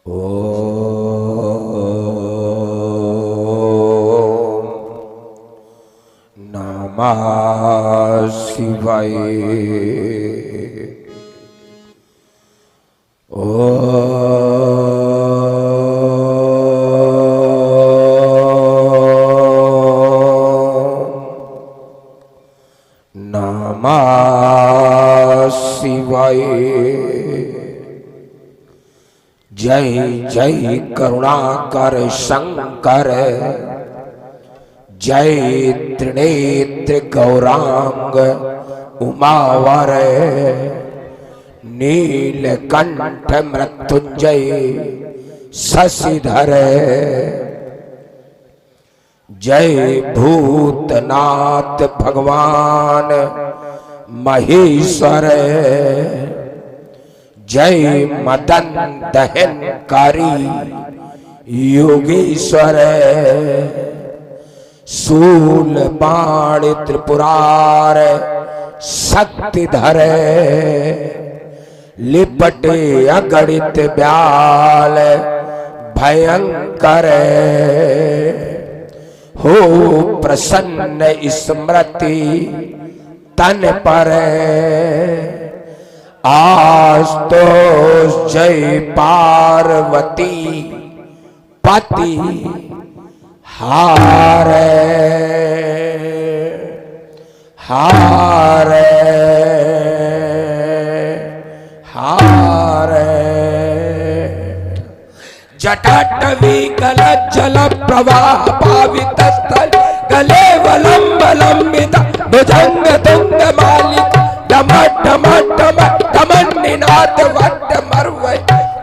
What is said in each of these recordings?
ओम नमः शिवाय। नमः शिवाय। जय जय करुणाकर शंकर, जय त्रिनेत्र गौरांग उमावर, नीलकंठ मृत्युंजय शशिधर, जय भूतनाथ भगवान महेश्वर, जय मदन दहनकारी योगेश्वर, शूल बाण त्रिपुरार शक्तिधर, लिपटे अगणित ब्याल भयंकर, हो प्रसन्न स्मृति तन पर, आस्तोष जय पार्वती पति हारे हारे हारे। जटाटवी गल जल प्रवाह पावित स्थल, गले वलंब लंबित भुजंग तुंग मालिक, डम डम डम डमन्निनाद वड्ड मर्वै,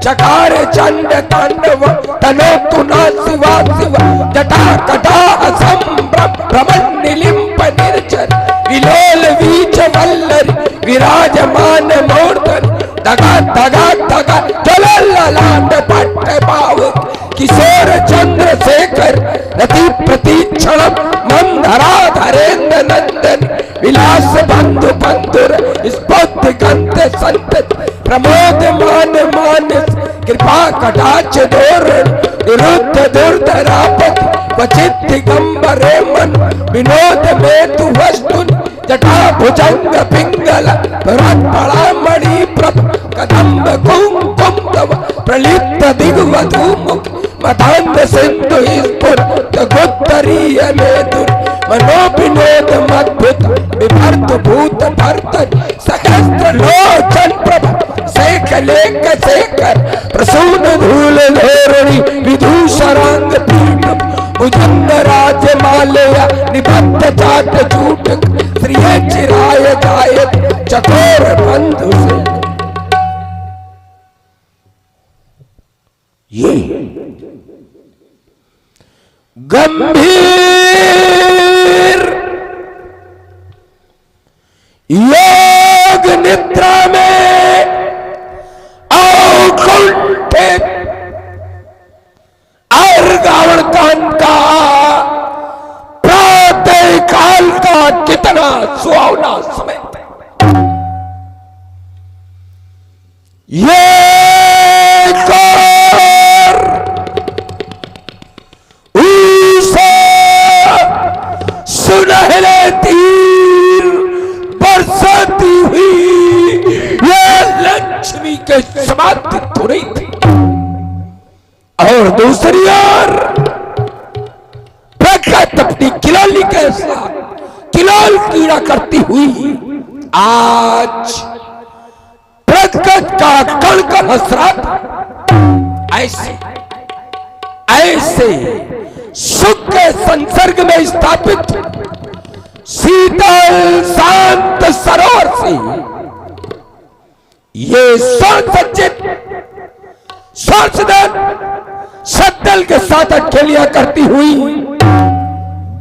चकार चंड तांडव तनो तुना शिवा शिवा, जटा कटा संभ्रम भ्रमण निलिंप निर्जर, विलोल वीच वल्लरी विराजमान मूर्धन, दगा दगा दगा जललाट पट्ट पाव, किशोर चंद्रशेखर रति प्रतीक्षण मंदरा धरेन्द्र नंदन, विलास बंधु बंधुर स्फूर्ति गंध संत, प्रमोद मान मानस कृपा कटाक्ष धोरण, निरुद्ध दुर्धरापत क्वचित दिगंबरे मन, विनोद में तु वस्तुन, जटा भुजंग पिंगल बड़ा मणि प्रभ, कदम्ब कुंकुम तव प्रलिप्त दिग्वधू मुख, मदान्ध सिंधु स्फुर गुत्तरीय मेदुर, मनो विनोद मद्भुत विभर्त भूत भर्तन, सहस्त्र लोचन प्रभ शेख लेख शेखर, प्रसून धूल धोरणी विदूषरांग पीठम, भुजंग राज मालया निबद्ध जाट जूट, श्रिय चिराय गायत चकोर बंधु से। ये गंभीर योग निद्रा में अकुंठित और गावण कांड का प्रातः काल का कितना सुहावना समय, ये सुनहरे तीर बरसाती हुई ये लक्ष्मी के समाप्त हो रही थी, और दूसरी ओर प्रकृति अपनी किलोली के साथ किलोल कीड़ा करती हुई आज प्रकृति का कण का हंस रहा था। ऐसे ऐसे सुख के संसर्ग में स्थापित शीतल शांत सरोवर से ये सुसज्जित सद्दल के साथ अटखेलियां करती हुई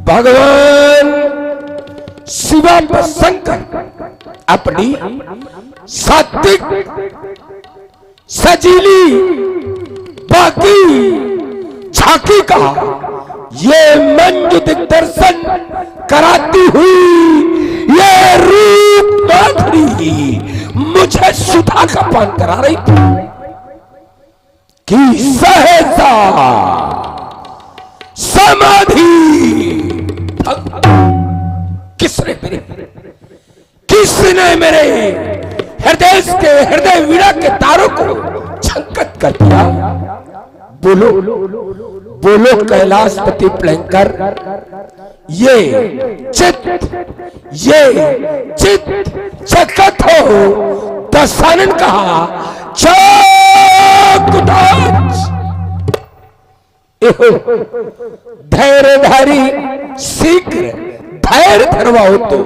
भगवान शिवा शंकर अपनी सात्विक सजीली बाकी झांकी का ये मंजू दिग्दर्शन कराती हुई ये रूप माधुरी मुझे सुधा का पान करा रही थी। कि सहसा समाधि। किसने मेरे हृदय वीणा के तारों को छंकत कर दिया? बोलो बोलो कैलाशपति प्लंकर, ये चित जगत हो। दशानन कहा धैर्यधारी शीघ्र धैर्य धरवाओ तो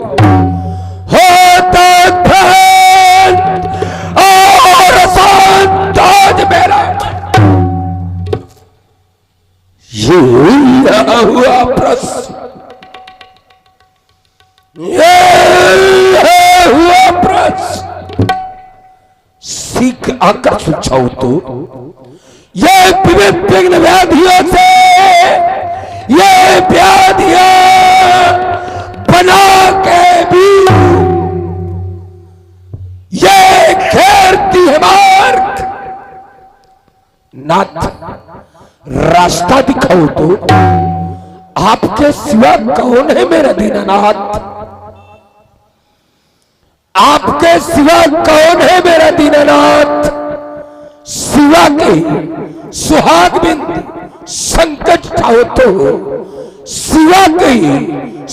होता और शांत मेरा। ये हुआ प्रश्न, ये हुआ प्रश्न। सीख आकर सुझाओ तो ये विभिन्न व्याधियों से, ये व्याधियां बना के भी ये घेरती है मार्ग। नाथ रास्ता दिखाओ तो, आपके सिवा कौन है मेरा दीनानाथ? आपके सिवा कौन है मेरा दीनानाथ? सिवा के सुहाग बिंद संकट उठाओ तो, सिवा के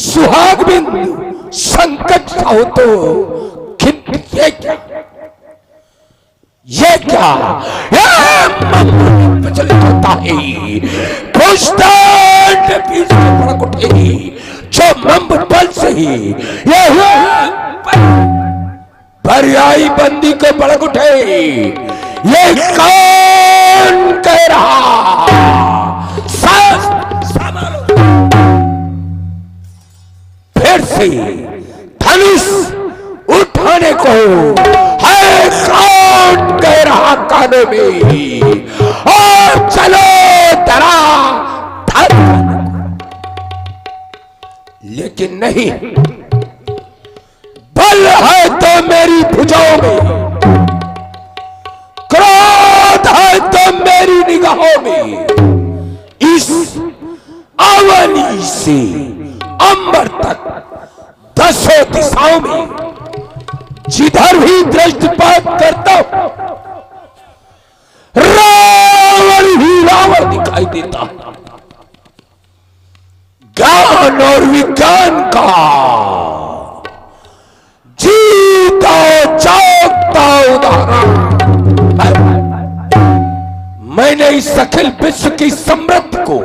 सुहाग बिंद संकट उठाओ तो। ये क्या, ये क्या प्रचलित होता है? भड़क उठे जो मम्ब बल से ही ये पर्यायी बंदी को भड़क उठे। ये कौन कह रहा? फिर से धनुष उठाने को है कौन कह रहा कानों में? और चलो तरा धर। लेकिन नहीं, बल है तो मेरी भुजाओं में, क्रोध है तो मेरी निगाहों में। इस अवनी से अंबर तक दसों दिशाओं में जिधर भी दृष्टिपात करता हूं, रावण ही रावण दिखाई देता। ज्ञान और विज्ञान का जीता जागता उदाहरण मैंने इस अखिल विश्व की समृद्धि को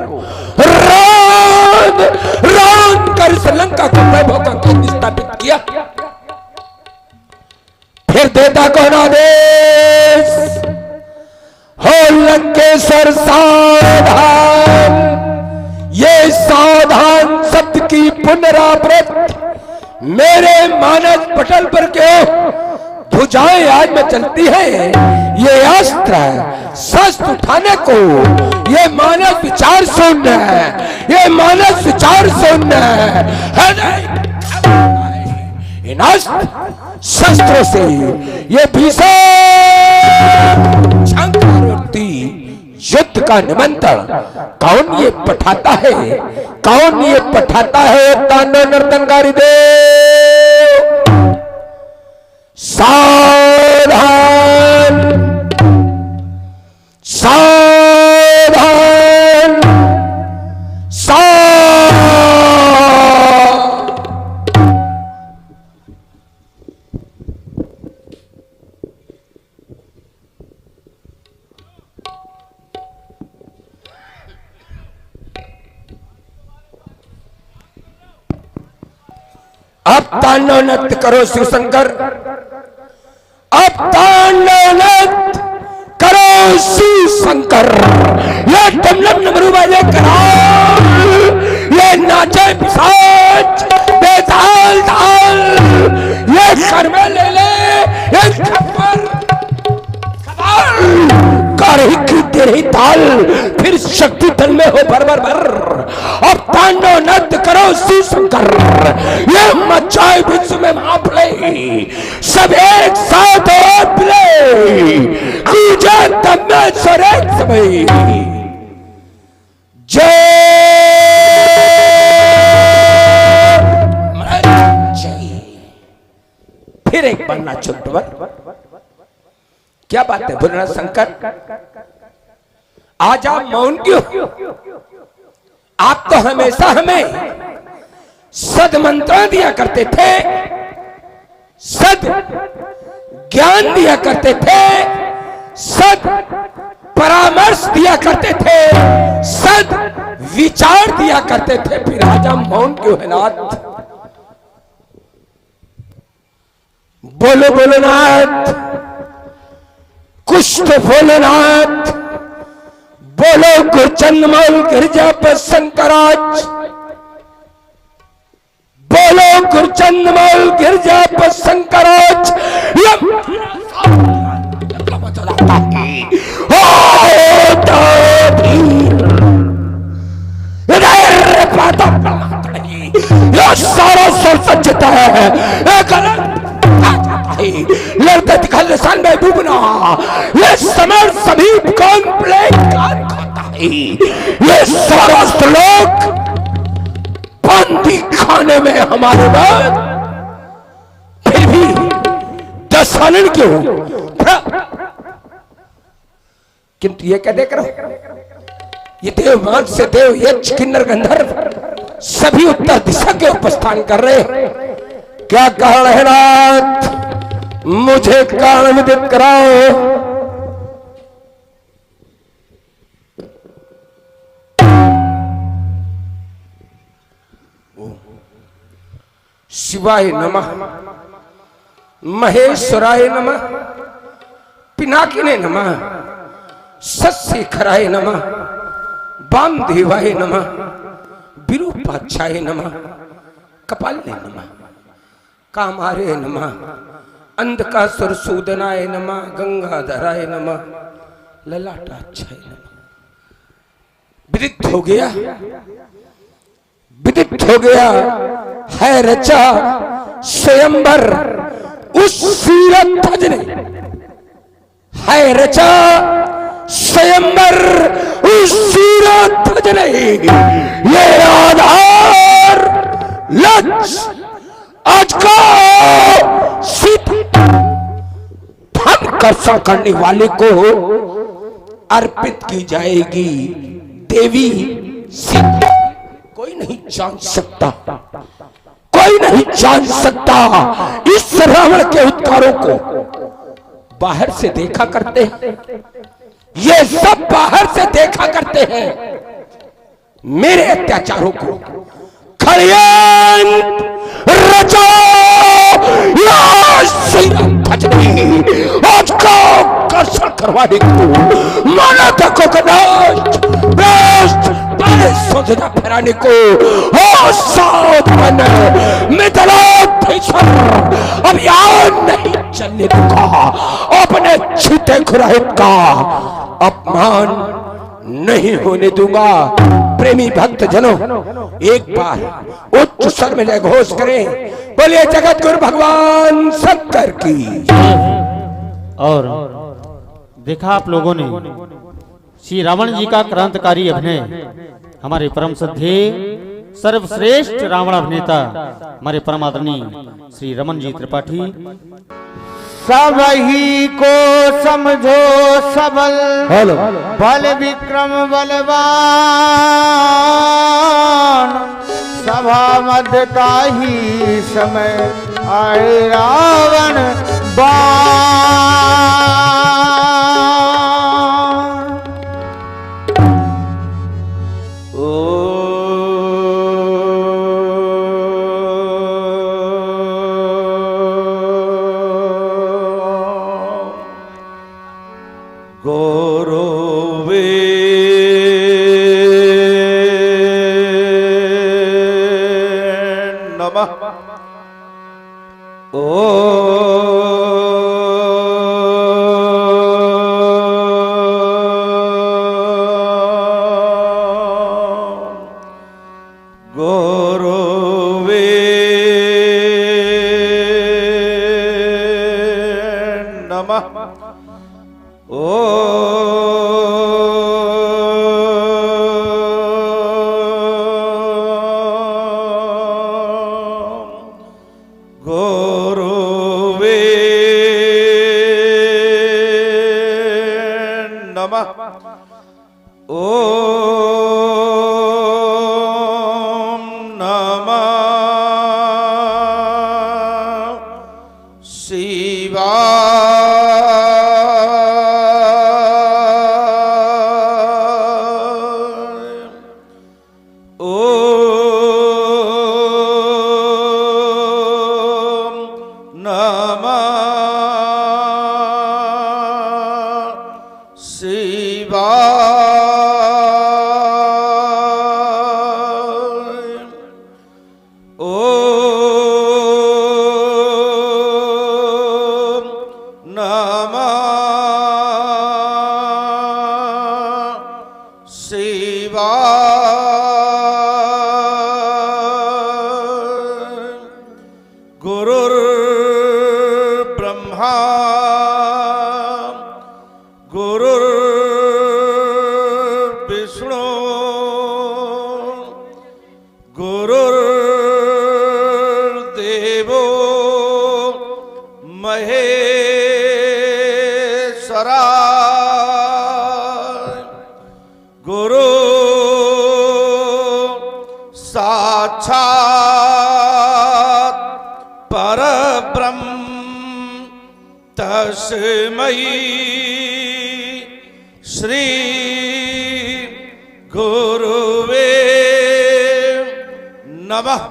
रान कर श्रीलंका को वैभव का केंद्र स्थापित किया। फिर देता कौन आदेश? हो लंकेश्वर सावधान। ये सावधान शब्द की पुनरावृत्ति मेरे मानस पटल पर क्यों भुजाएं आज में चलती है? ये अस्त्र शस्त्र उठाने को, ये मानस विचार शून्य है, ये मानस विचार शून्य है नहीं। इन अस्त्र शस्त्रों से ये भीषण युद्ध का निमंत्रण कौन ये पठाता है? कौन ये पठाता है? तांडव नर्तनकारी देव सावधान, सावधान, सावधान। अब तांडव नृत्य करो शिव शंकर, अब तांडव नृत्य करो शिव शंकर। ये डमडम डमरू बाजे कराल, ये नाचे पिशाच बेताल ताल, ये सर में ले ले, ये खबर कर ही के रही ताल, फिर शक्ति तल में हो भर भर भर, और तांडव नृत्य करो शिव शंकर, ये मचाए विश्व में महाप्रलय, सब एक साथ और मिले, पूजा तब में स्वरेख समय। जय फिर एक बनना चुटवर। क्या बात है भोलेनाथ शंकर, आज आप मौन क्यों? आप तो हमेशा हमें सद मंत्र दिया करते थे, सद ज्ञान दिया करते थे, सद परामर्श दिया करते थे, सद विचार दिया करते थे, फिर आज हम मौन क्यों है नाथ? बोलो भोलेनाथ, कुछ तो भोलेनाथ, बोलो गुरचंदमौल गिरजा पर शंकराज, बोलो गुरचंदमौल गिरजा पर शंकराज। सारा सुर सज्जता है, लड़ते दिखाल में डूबना, ये समर समीप कॉम्प्लेक्स कान खाता है, ये सारा श्लोक बंदी खाने में हमारे बाद, फिर भी दशानन क्यों? किंतु ये क्या देख रहे हो? ये देव मार्ग से देव यक्ष किन्नर गंधर्व सभी उत्तर दिशा के उपस्थान कर रहे। क्या कारण है नाथ? मुझे कारण विदित कराओ। शिवाय नमः, महेश्वराय नमः, पिनाकिने नमः, सत्शेखराय नमः, वामदेवाय नमः, विरूपाक्षाय नमः, कपालिने नमः, कामारे नमः, अंधकासुर सूदनाय नमः, गंगाधराय नमः, ललाटाक्षाय नमः। विदित हो गया, विदित हो गया है रचा स्वयंवर उस सीरत ध्वज ने, है रचा स्वयंवर उस सीरत ध्वज ने, ये आधार लक्ष्य आज का धन कर्षण करने वाले को अर्पित की जाएगी देवी सीता। कोई नहीं जान सकता, कोई नहीं जान सकता इस रावण के उत्कारों को। बाहर से देखा करते हैं, ये सब बाहर से देखा करते हैं मेरे अत्याचारों को। खड़ियान रचो आज का कर्षण करवाने को, माना तक सोचना फैराने को हो सावधान। मिथिलाधीश्वर अभियान नहीं चलने दूंगा, अपने छीते खुराहित का अपमान नहीं होने दूंगा। प्रेमी भक्त जनों एक बार उच्च स्वर में जय घोष करें, बोलिए जगत गुरु भगवान शंकर की। और देखा आप लोगों ने श्री रावण जी का क्रांतिकारी अभिनय, हमारे परम श्रद्धेय सर्वश्रेष्ठ रावण अभिनेता हमारे परम आदरणीय श्री रमन जी त्रिपाठी। सबही को समझो सबल, बल विक्रम बलवान, सभा मध्य का ही समय आए रावण बाण। ओम नमः गुरुर्ब्रह्मा गुरुर्विष्णु गुरुर्देवो महेश्वरा गुरु साक्षात् परब्रह्म तस्मै श्री गुरुवे नमः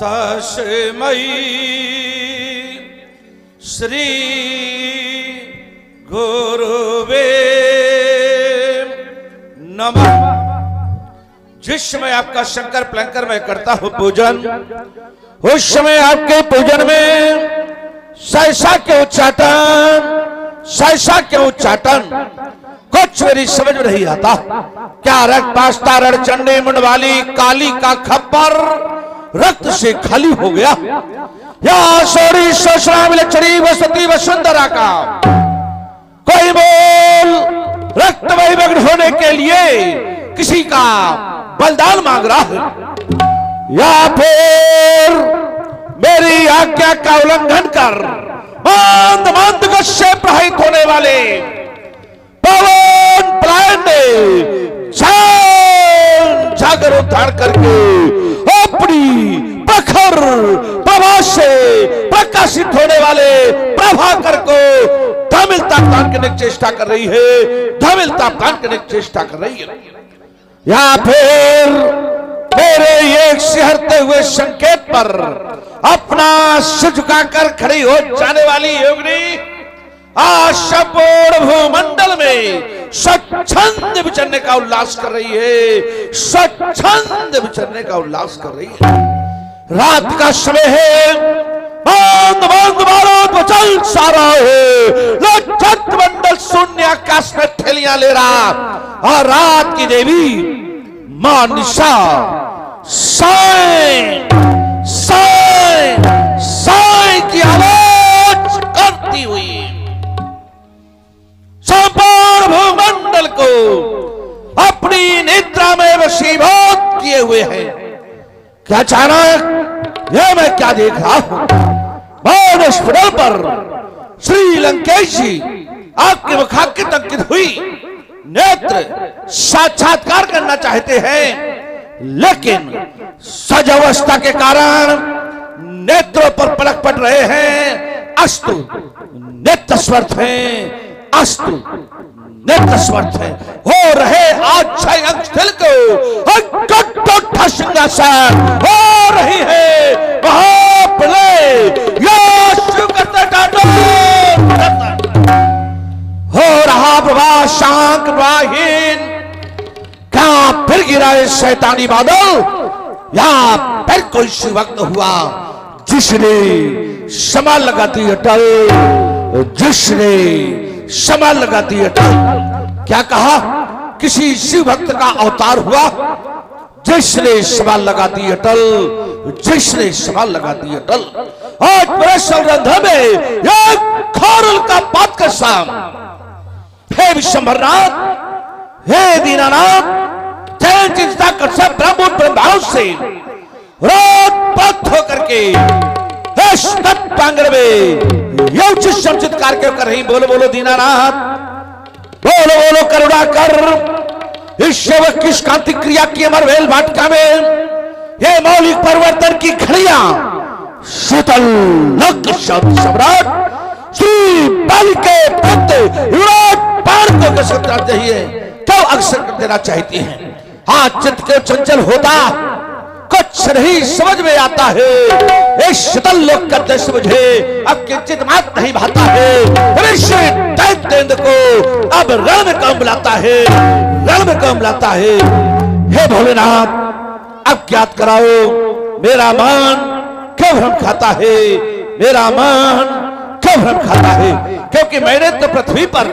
तस्मै श्री गुरुवे नमः। जिस समय आपका शंकर प्लंकर में करता हूं पूजन, उस समय आपके पूजन में सहसा के उच्चाटन कुछ मेरी समझ में नहीं आता। क्या रक्त पास्ता रण चंडी मुंडवाली काली का खप्पर रक्त से खाली हो गया, या सोरी सोशरा विलक्षणी वसती वसुंधरा का कोई बोल रक्तमय मग्न होने के लिए किसी का बलिदान मांग रहा है, या फिर मेरी आज्ञा का उल्लंघन कर मंद मंद गुस्से प्रहित होने वाले पवन पलायन ने जागर उद्धार करके अपनी प्रखर प्रभा से प्रकाशित होने वाले प्रभाकर को धमिलता प्राण करने की चेष्टा कर रही है, धमिलता प्राण करने की चेष्टा कर रही है, या फिर मेरे ये सिहरते हुए संकेत पर अपना सिर झुकाकर खड़ी हो जाने वाली योगिनी आज संपूर्ण भूमंडल में स्वच्छंद विचरने का उल्लास कर रही है, स्वच्छंद विचरने का उल्लास कर रही है। रात का समय है, बंद बंद बारूद मचल सारा है, लज्जत मंडल शून्य आकाश में ठेलियां ले रहा, और रात की देवी मां निशा साई साई साई की आवाज करती हुई संपूर्ण भूमंडल को अपनी निद्रा में वशीभूत किए हुए हैं। क्या अचानक यह मैं क्या देख रहा हूं, बाणस्फुटल पर श्री लंकेश जी आपके मुखाकृत अंकित हुई नेत्र साक्षात्कार करना चाहते हैं, लेकिन सजावस्था के कारण नेत्रों पर पलक पड़ रहे हैं। अस्तु नेत्र स्वर्थ हैं, अस्तु नेत्र स्वर्थ हैं, हो रहे आज 6 अंक स्थिल को सिंहासन हो रही है महाप्रलय, हो रहा प्रवाह शांत प्रवाहीन। क्या फिर गिरा है शैतानी बादल, या फिर कोई वक्त हुआ जिसने क्षमा लगाती अटल, जिसने क्षमा लगाती अटल। क्या कहा, किसी शिव भक्त का अवतार हुआ जिसने क्षमा लगाती अटल, जिसने क्षमा लगाती अटल। आज मेरे सौरंध में एक खोरल का पात का शाम, हे विश्वंभरनाथ, हे दीनानाथ, चिंता कर सब ब्रह्मों से रोज पथ होकर के पांगड़ में योचित समचित कार्य कर रही। बोलो बोलो दीनानाथ, बोलो बोलो करुणा कर। इस सेवक की शांति क्रिया की अमरवेल वाटिका में ये मौलिक परिवर्तन की घड़ियां शीतल लोक सम्राट श्री बल के पुत्र युवराज पाण को कसरत करते ही क्यों अक्सर कर देना चाहती हैं। हाँ, चित्त के चंचल होता कुछ नहीं समझ में आता है। इस शीतल लोक का दृश्य मुझे अब किंचित मात्र नहीं भाता है। दैत्य को अब रण में कौन बुलाता है, रण में कौन बुलाता है। हे भोलेनाथ, अब ज्ञात कराओ मेरा मन क्यों भ्रम खाता है, मेरा मन क्यों भ्रम खाता है। क्योंकि मैंने तो पृथ्वी पर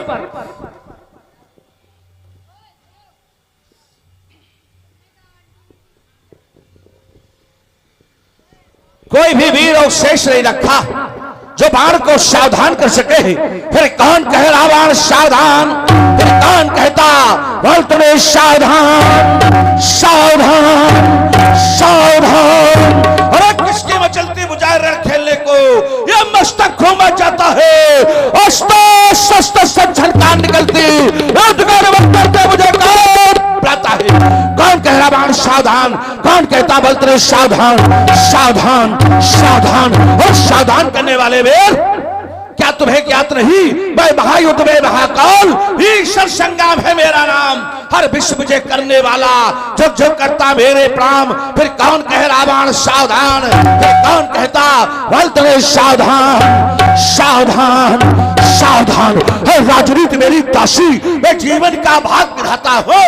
कोई भी वीर और शेष नहीं रखा जो बाण को सावधान कर सके। फिर कौन कहे रावण सावधान, फिर कौन कहता बोल तुम्हें सावधान सावधान सावधान। अरे किसके में चलती बुझाए रण खेलने को ये मस्तक घूमा जाता है। झनकार निकलती करते मुझे बुलाता है। कौन कह रहा बाण सावधान, कौन कहता बोलते रहे सावधान सावधान सावधान। और सावधान करने वाले वीर क्या तुम्हें ज्ञात नहीं, मैं महायुद्ध में महाकाल ईश्वर संग्राम है मेरा नाम। हर विश्व मुझे करने वाला जो जो करता मेरे प्राण। फिर कौन कह रावण सावधान, फिर कौन कहता बोलते रहे सावधान सावधान सावधान। राजनीति मेरी दासी, मैं जीवन का भाग विधाता हूँ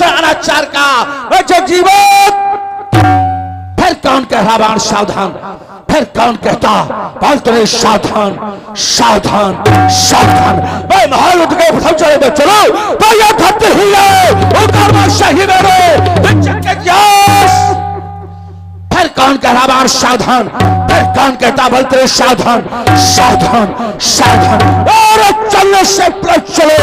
अनाचार का मैं जो जीवन। फिर कौन कह रावण सावधान, फिर कौन कहता बोलते रहे सावधान सावधान सावधान। मैं महायुद्ध के प्रथम चरण में चलो तो यह धरती ही है सही मेरे। फिर कौन कह रहा बाण सावधान, फिर कौन कहता बोलते रहे सावधान सावधान सावधान। और चलने से चलो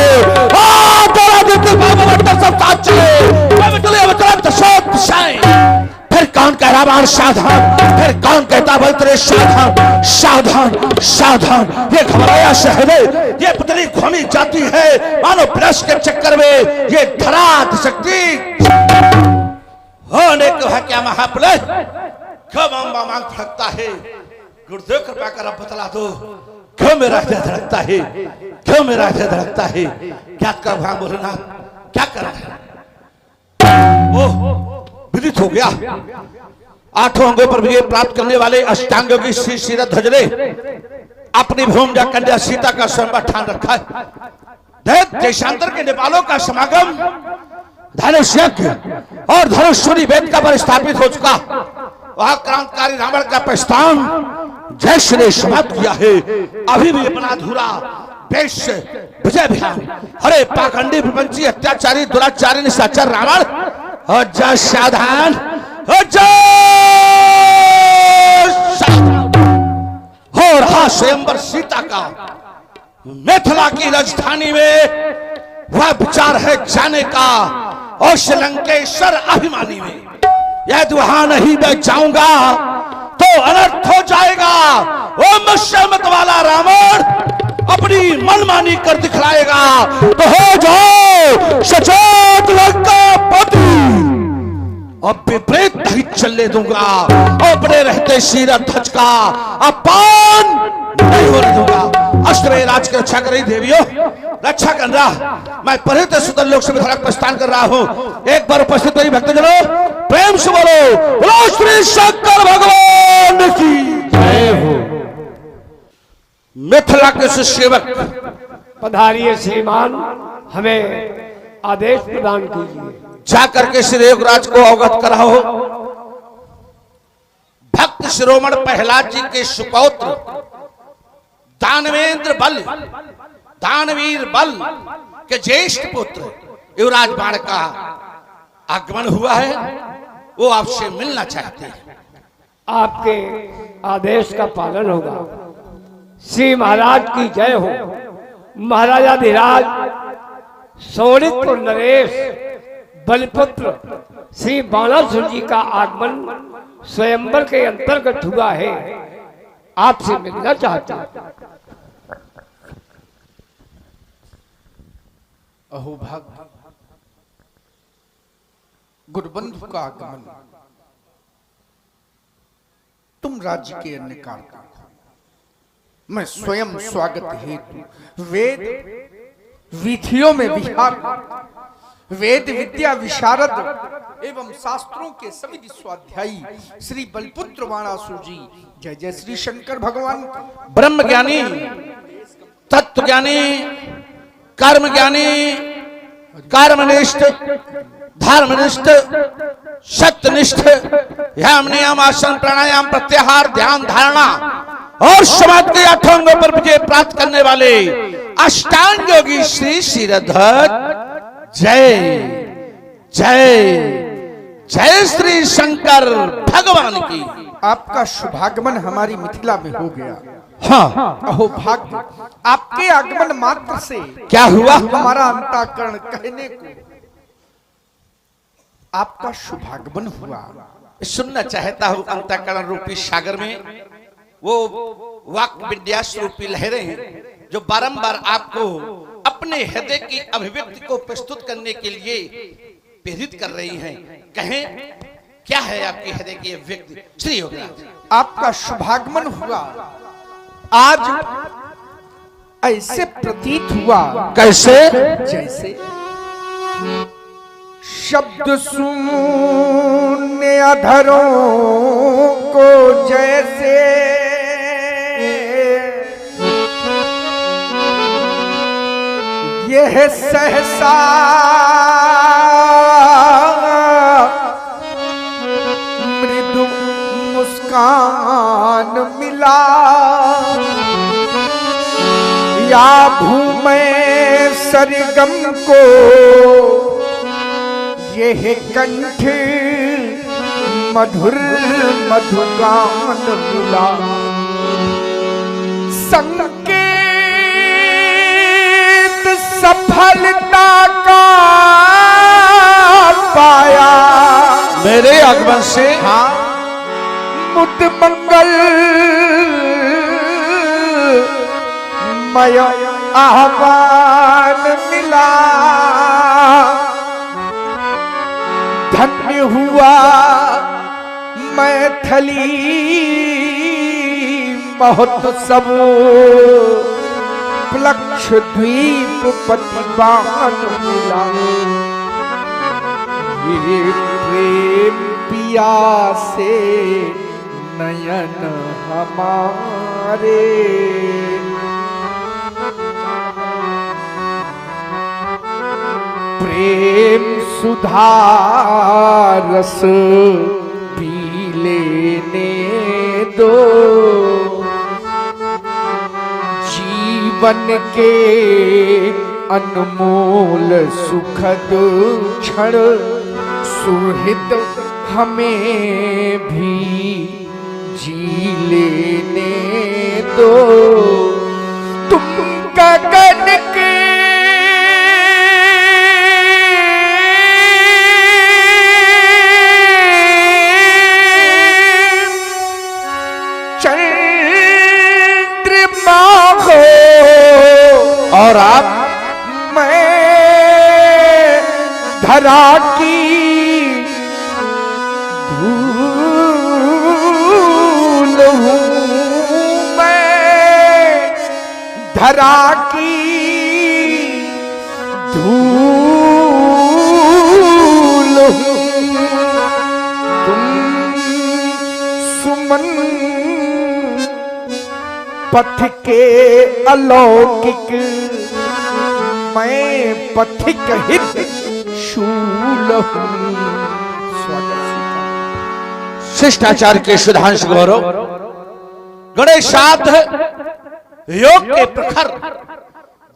फिर कौन कह रहा बाण सावधान, फिर कौन कहता बोलते रहे सावधान सावधान सावधान। ये घबराया शहरे, ये पुतली घूमी जाती है मानो ब्रश के चक्कर में ये धरात शक्ति होने को है क्या महापुरुष। क्यों मांग फड़कता है, गुरुदेव कृपा कर अब बतला दो क्यों मेरा हृदय धड़कता है, क्यों मेरा हृदय धड़कता है। क्या कर भाग बोलना, क्या कर ओह विदित हो गया। आठों अंगों पर विजय प्राप्त करने वाले अष्टांग योगी श्री सीरथ ध्वजरे अपनी भूमि कन्या सीता का स्वयं ठान रखा है। देशांतर के नेपालों का समागम धनुष यज्ञ और धनुष्वरी वेदिका पर स्थापित हो चुका। वहां क्रांतिकारी रावण का प्रस्थान जैसे ने समाप्त किया है। अभी भी अपना अधूरा वैश्य विजय अभियान, हरे पाखंडी प्रपंची अत्याचारी दुराचारी निशाचर रावण और जय सावधान हो रहा स्वयंवर सीता का। मिथिला की राजधानी में वह विचार है जाने का और श्रीलंकेश्वर अभिमानी में। यदि वहां नहीं मैं जाऊंगा तो अनर्थ हो जाएगा। वो मुझसे मत वाला रावण अपनी मनमानी कर दिखलाएगा तो हो जाओ सचेत लंकापति। अब विपरीत नहीं चलने दूंगा, अपने रहते सीरथ ध्वज का अपमान नहीं होने दूंगा। अस्त्र राज की रक्षा कर रही देवियों, रक्षा कर रहा मैं परित सुतल लोक से विधारक प्रस्थान कर रहा हूं। एक बार उपस्थित मेरी भक्तजनों प्रेम से बोलो बोलो श्री शंकर भगवान की जय हो। मिथिला के सुसेवक पधारिए श्रीमान, हमें आदेश प्रदान कीजिए। जाकर के श्री योगराज को अवगत कराओ। भक्त शिरोमण प्रहलाद जी के सुपौत्र दानवेंद्र बल दानवीर बल के ज्येष्ठ पुत्र युवराज बाण का आगमन हुआ है। वो आपसे मिलना चाहते हैं। आपके आदेश का पालन होगा। श्री महाराज की जय हो। महाराजाधिराज सोनितपुर नरेश बलपुत्र श्री बाणासुर जी का आगमन स्वयंवर के अंतर्गत हुआ है। आपसे मिलना चाहता हूं। अहो भाग्य, गुरुबंधु का आगमन। तुम राज्य के अन्य कारक हो, मैं स्वयं स्वागत हेतु वेद विधियों में विहार, वेद विद्या विशारद एवं शास्त्रों के सभी स्वाध्यायी श्री बलपुत्र वाणासुर जी, जय जय श्री शंकर भगवान, ब्रह्म ज्ञानी, तत्व ज्ञानी, कर्म ज्ञानी, कर्मनिष्ठ, धर्मनिष्ठ, सत्यनिष्ठ, यम नियम आसन प्राणायाम प्रत्याहार ध्यान धारणा और समाज के आठों अंगों पर विजय प्राप्त करने वाले अष्टांग योगी श्री शिरधर जय जय जय श्री शंकर भगवान की। आपका शुभागमन हमारी मिथिला में हो गया। हाँ, अहो भाग्य, आपके आगमन मात्र से क्या हुआ? हमारा अंतःकरण कहने को आपका शुभागमन हुआ। सुनना चाहता हूं अंतःकरण रूपी सागर में वो वाक विद्यास रूपी लहरें हैं जो बारंबार आपको अपने हृदय की अभिव्यक्ति को प्रस्तुत करने के लिए प्रेरित कर रही हैं। कहें क्या है आपकी हृदय की अभिव्यक्ति श्री योगराज? आपका शुभागमन हुआ आज ऐसे प्रतीत हुआ, कैसे? जैसे शब्द शून्य अधरों को जैसे यह सहसा मृदु मुस्कान मिला, या भूमि सरगम को यह कंठ मधुर मधुगान मिला, संकेत सफलता का पाया मेरे आगमन से। हाँ, मुद मंगल मय आह्वान मिला, धन्य हुआ मैथिली महोत्सव, प्लक्ष द्वीप प्रतिबान मिला, ये प्रेम पिया से नयन हमारे, प्रेम सुधा रस पी लेने दो, जीवन के अनमोल सुखद क्षण सुहृद हमें भी जी लेने दो, तुम गगन के चंद्रमा हो और आप मैं धरा की धूल हूँ, मैं धरा की धूल हूँ, तुम सुमन पथ के अलौकिक, मैं पथिक हित शूल हूँ। शिष्टाचार के शुद्धांश गौरव गणेशाद योग के प्रखर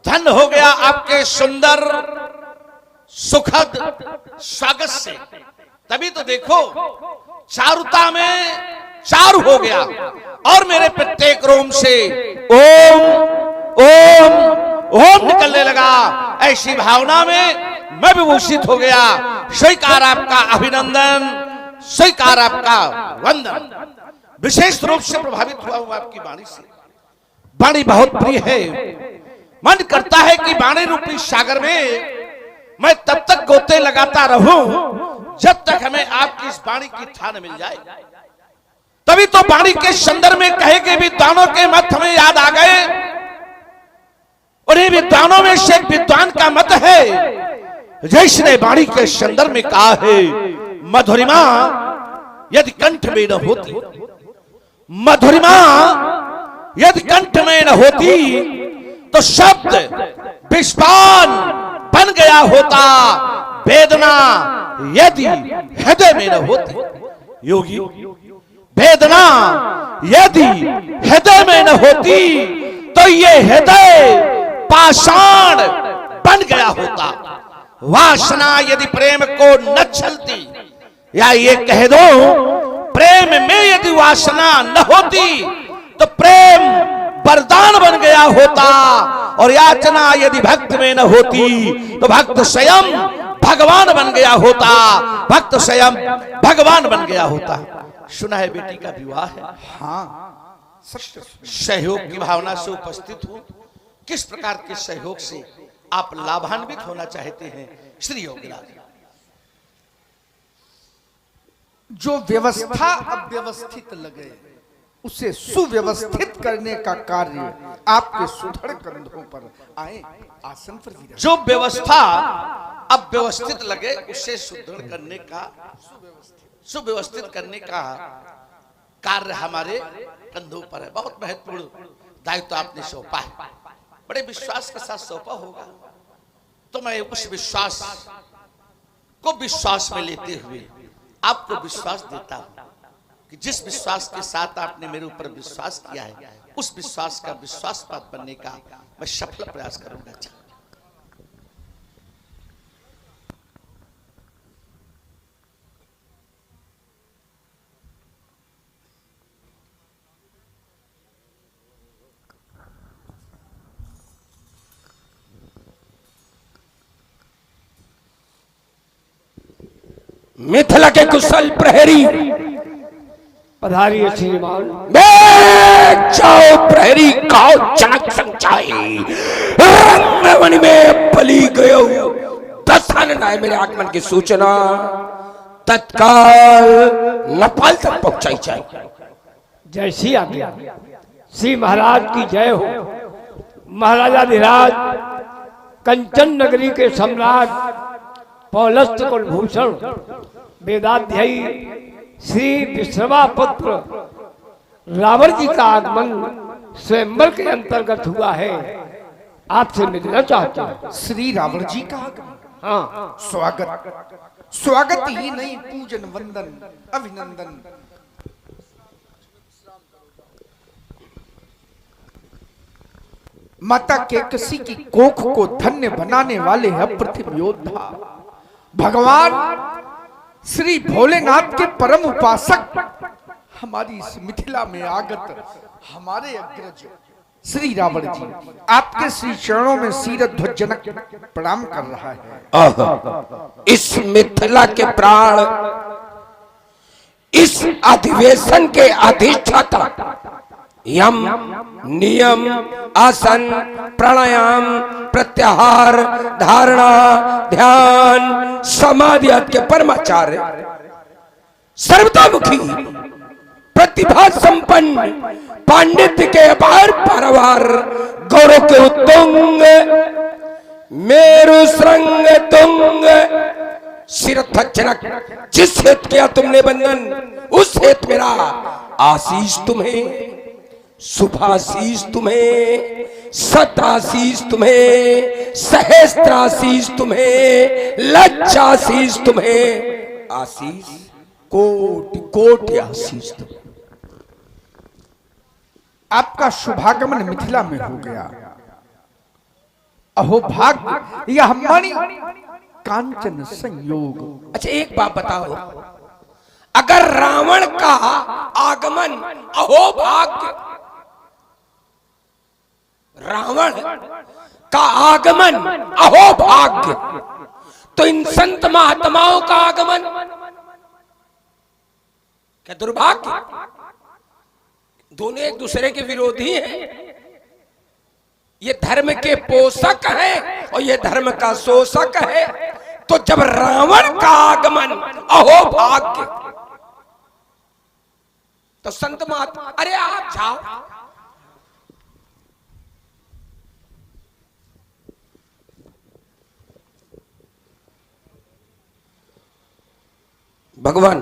धन हो गया आपके सुंदर सुखद स्वागत से। तभी तो देखो चारुता में चारु हो गया और मेरे प्रत्येक रोम से ओम ओम ओम निकलने लगा। ऐसी भावना में मैं विभूषित हो गया। स्वीकार आपका अभिनंदन, स्वीकार आपका वंदन। विशेष रूप से प्रभावित हुआ हूं आपकी वाणी से। वाणी बहुत प्रिय है। मन करता है कि वाणी रूपी सागर में मैं तब तक गोते लगाता रहूं जब तक हमें आपकी इस वाणी की थान मिल जाए। तभी तो वाणी के संदर्भ में कहे कि विद्वानों के मत हमें याद आ गए। उन्हीं विद्वानों में से एक विद्वान का मत है जिसने वाणी के संदर्भ में कहा है, मधुरिमा यदि कंठ में न होती, मधुरिमा यदि कंठ में न होती तो शब्द विस्फान बन गया होता, वेदना यदि हृदय में न होती। योगी, वेदना यदि हृदय में न होती तो ये हृदय पाषाण बन गया होता। वासना यदि प्रेम को न छलती, या ये कह दो प्रेम में यदि वासना न होती तो प्रेम वरदान बन गया होता, और याचना यदि भक्त में न होती तो भक्त स्वयं भगवान बन गया होता, भक्त स्वयं भगवान बन गया होता। सुना है बेटी का विवाह है। हाँ, सहयोग की भावना से उपस्थित हूं। किस प्रकार के सहयोग से आप लाभान्वित होना चाहते हैं श्री योगीराज? जो व्यवस्था अव्यवस्थित लगे उसे सुव्यवस्थित करने का कार्य आपके सुदृढ़ कंधों पर आए। आसन पर गिरा। जो व्यवस्था अव्यवस्थित लगे उसे सुदृढ़ करने का, सुव्यवस्थित करने का कार्य हमारे कंधों पर है। बहुत महत्वपूर्ण दायित्व आपने सौंपा है, बड़े विश्वास के साथ सौंपा होगा। तो मैं उस विश्वास को विश्वास में लेते हुए आपको विश्वास देता हूं कि जिस विश्वास के साथ आपने मेरे ऊपर विश्वास किया है, उस विश्वास का विश्वासपात बनने का मैं सफल प्रयास करूंगा। मिथिला के कुशल प्रहरी पधारिए श्रीमान। जाओ प्रहरी काओ जनक संचाई रंगमणि में पली गयो, दसन नाय मेरे आगमन की सूचना तत्काल नेपाल तक पहुंचाई जाए। जैसी आज्ञा। श्री महाराज की जय हो। महाराजाधिराज कंचन नगरी के सम्राट पौलस्त कुलभूषण वेदाध्यायी श्री विश्रवा पुत्र रावण जी का आगमन स्वयंवर के अंतर्गत हुआ है। आपसे मिलना चाहता हूं। श्री रावण जी का आगमन। हाँ, स्वागत, स्वागत ही नहीं, पूजन वंदन अभिनंदन। माता के किसी की कोख को धन्य बनाने वाले अप्रतिम योद्धा भगवान श्री भोलेनाथ के परम उपासक हमारी इस मिथिला में आगत हमारे अग्रज श्री रावण जी आपके श्री चरणों में शीरध्वजनक प्रणाम कर रहा है। इस मिथिला के प्राण, इस अधिवेशन के अधिष्ठाता यम, नियम, आसन, प्राणायाम, प्रत्याहार, धारणा, ध्यान, समाधि के परमाचार्य, सर्वतोमुखी, प्रतिभा संपन्न, पांडित्य के अपार पारवार, गौरव के उत्तुंग, मेरु श्रृंग तुंग, शिरध्वजनक, जिस हेतु किया तुमने बंधन उस हेतु मेरा आशीष तुम्हें, शुभाशीष तुम्हें, सताशीष तुम्हें, सहस्त्राशीष तुम्हें, लक्षाशीष तुम्हें, आशीष कोटि कोटि आशीष तुम्हें। आपका शुभागमन मिथिला में हो गया। अहो भाग्य, यह हमारी कांचन संयोग। अच्छा एक बात बताओ, अगर रावण का आगमन अहो भाग्य, रावण का आगमन अहो भाग्य, तो इन संत महात्माओं का आगमन क्या दुर्भाग्य? दोनों एक दूसरे के विरोधी हैं। ये धर्म के पोषक हैं और ये धर्म का शोषक है। तो जब रावण का आगमन, अहो भाग्य, तो संत महात्मा, अरे आप जाओ, भगवान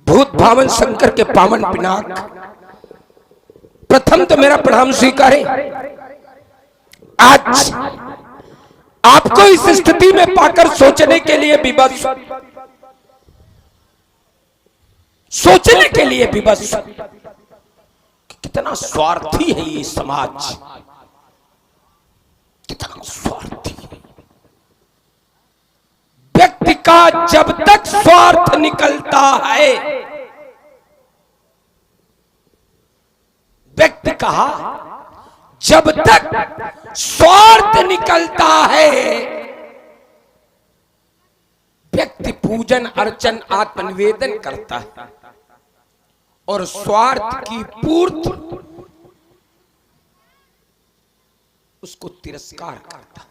भूत भावन शंकर के पावन पिनाक, प्रथम तो मेरा प्रणाम स्वीकारें। आज आपको इस स्थिति में पाकर सोचने के लिए विवश, सोचने के लिए विवश, कितना स्वार्थी है ये समाज, कितना स्वार्थी है। व्यक्ति का जब तक स्वार्थ निकलता है, व्यक्ति का जब तक स्वार्थ निकलता है, व्यक्ति पूजन अर्चन आत्मनिवेदन करता है और स्वार्थ की पूर्ति उसको तिरस्कार करता है।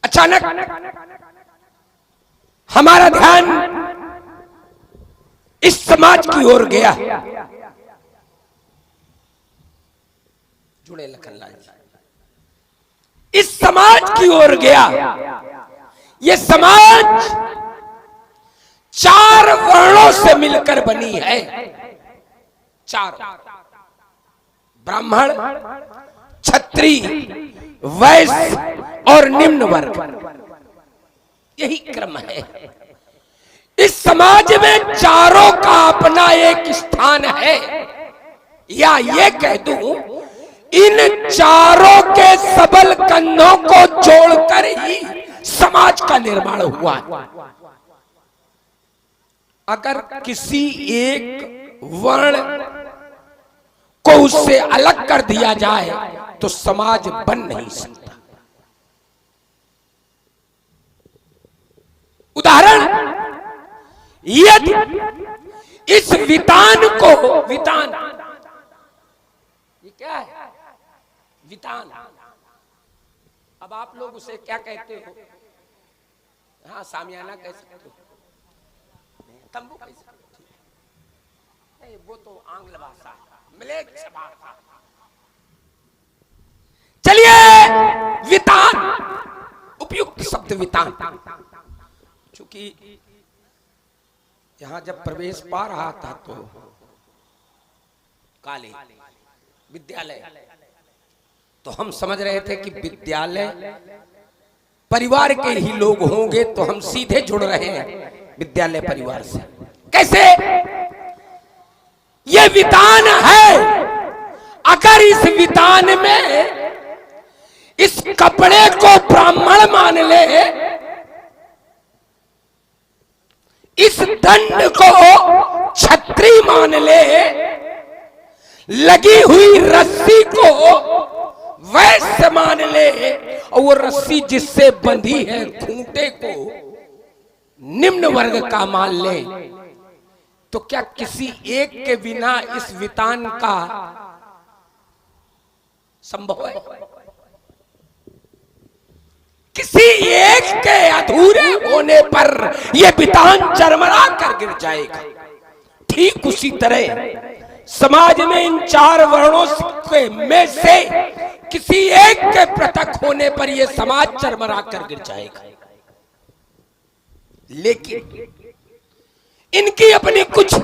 अचानक हमारा ध्यान इस समाज की ओर गया। जुड़े लखनलाल जी, इस समाज की ओर गया। यह समाज 4 वर्णों से मिलकर बनी है। 4, ब्राह्मण, क्षत्रिय, वैश्य और निम्न वर्ग, यही क्रम है। इस समाज में चारों का अपना एक स्थान है, या ये कह दूं, इन चारों के सबल कंधों को जोड़कर ही समाज का निर्माण हुआ। अगर किसी एक वर्ण को उससे अलग कर दिया जाए तो समाज बन नहीं सकता। उदाहरण, यदि इस वितान को, वितान ये क्या है? वितान, अब आप लोग उसे क्या कहते हो? हाँ, सामियाना कह सकते हो, तंबू कह सकते हो। नहीं, वो तो आंग्ल भाषा है, म्लेच्छ भाषा। चलिए, वितान, उपयुक्त शब्द वितान। चूंकि यहां जब प्रवेश पा रहा था तो कॉलेज, विद्यालय, तो हम समझ रहे थे कि विद्यालय परिवार के ही लोग होंगे, तो हम सीधे जुड़ रहे हैं विद्यालय परिवार से। कैसे? ये वितान है। अगर इस वितान में इस कपड़े को ब्राह्मण मान ले, इस दंड को क्षत्रिय मान ले, लगी हुई रस्सी को वैश्य मान ले, और वो रस्सी जिससे बंधी है खूंटे को निम्न वर्ग का मान ले, तो क्या किसी एक के बिना इस वितान का संभव है? किसी एक के अधूरे होने पर यह वितान चरमरा कर गिर जाएगा। ठीक उसी तरह समाज में इन 4 वर्णों में से किसी एक के पृथक होने पर यह समाज चरमरा कर गिर जाएगा। लेकिन इनकी अपनी कुछ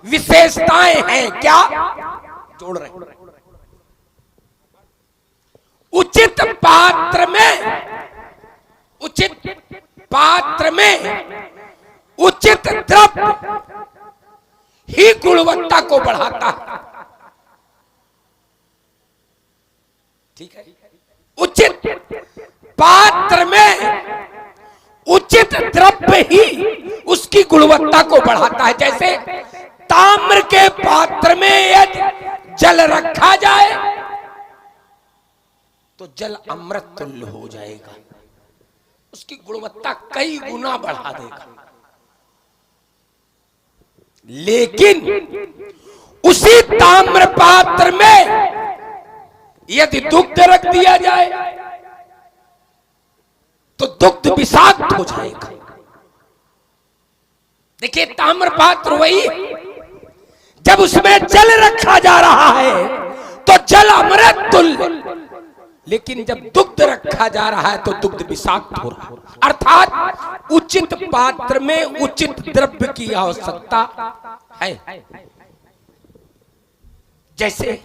विशेषताएं हैं। क्या? जोड़ रहे हैं। उचित पात्र में उचित द्रव्य ही गुणवत्ता को बढ़ाता है। ठीक है? उचित पात्र में उचित द्रव्य ही उसकी गुणवत्ता को बढ़ाता है। जैसे ताम्र के पात्र में यदि जल रखा जाए तो जल अमृत तुल्य हो जाएगा, उसकी गुणवत्ता कई गुना बढ़ा देगा। लेकिन उसी ताम्र पात्र में यदि दुग्ध रख दिया जाए तो दुग्ध विषाक्त हो जाएगा। देखिए ताम्र पात्र वही, जब उसमें जल रखा जा रहा है तो जल अमृत तुल्य, लेकिन जब दुग्ध रखा जा रहा है तो दुग्ध विषाक्त हो रहा है। अर्थात उचित पात्र में उचित द्रव्य की आवश्यकता है। जैसे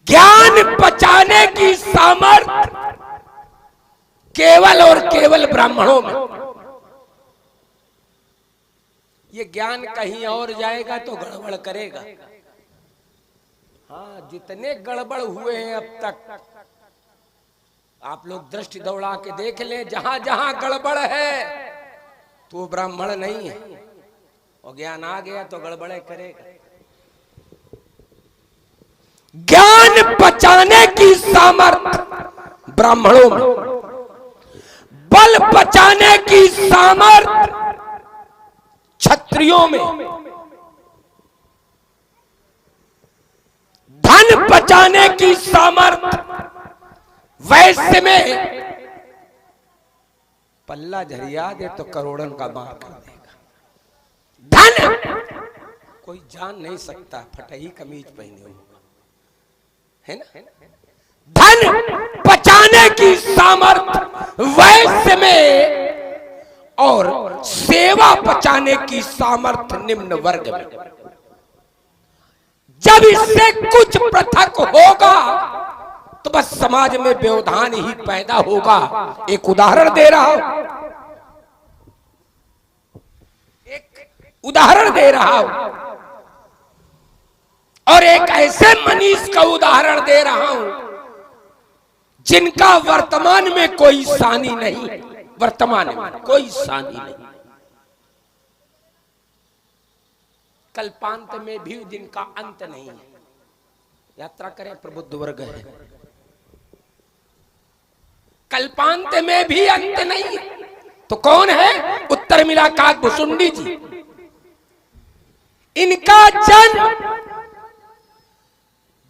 ज्ञान पचाने की सामर्थ्य केवल और केवल ब्राह्मणों में। ये ज्ञान कहीं और जाएगा तो गड़बड़ करेगा। हाँ, जितने गड़बड़ हुए हैं अब तक, आप लोग दृष्टि दौड़ा के देख लें, जहां जहां गड़बड़ है तो वो ब्राह्मण नहीं है, और ज्ञान आ गया तो गड़बड़े करेगा। ज्ञान पचाने की सामर्थ्य ब्राह्मणों में, बल पचाने की सामर्थ्य क्षत्रियों में, धन पचाने की सामर्थ्य वैश्य में। पल्ला झरिया दे तो करोड़ों का मार कर देगा। धन कोई जान नहीं सकता, फटही कमीज पहने होगा, है ना। धन पचाने की सामर्थ्य वैश्य में और सेवा पचाने की सामर्थ्य निम्न वर्ग में। जब इससे कुछ पृथक होगा तो बस समाज में व्यवधान ही पैदा होगा। एक उदाहरण दे रहा हूं, और एक ऐसे मनीष का उदाहरण दे रहा हूं जिनका वर्तमान में कोई सानी नहीं, वर्तमान में कोई सानी नहीं, कल्पांत में भी जिनका अंत नहीं है। यात्रा करें प्रबुद्ध वर्ग है, कल्पांत में भी अंत नहीं है। तो कौन है? उत्तर मिला काकभुसुंडी जी। इनका जन्म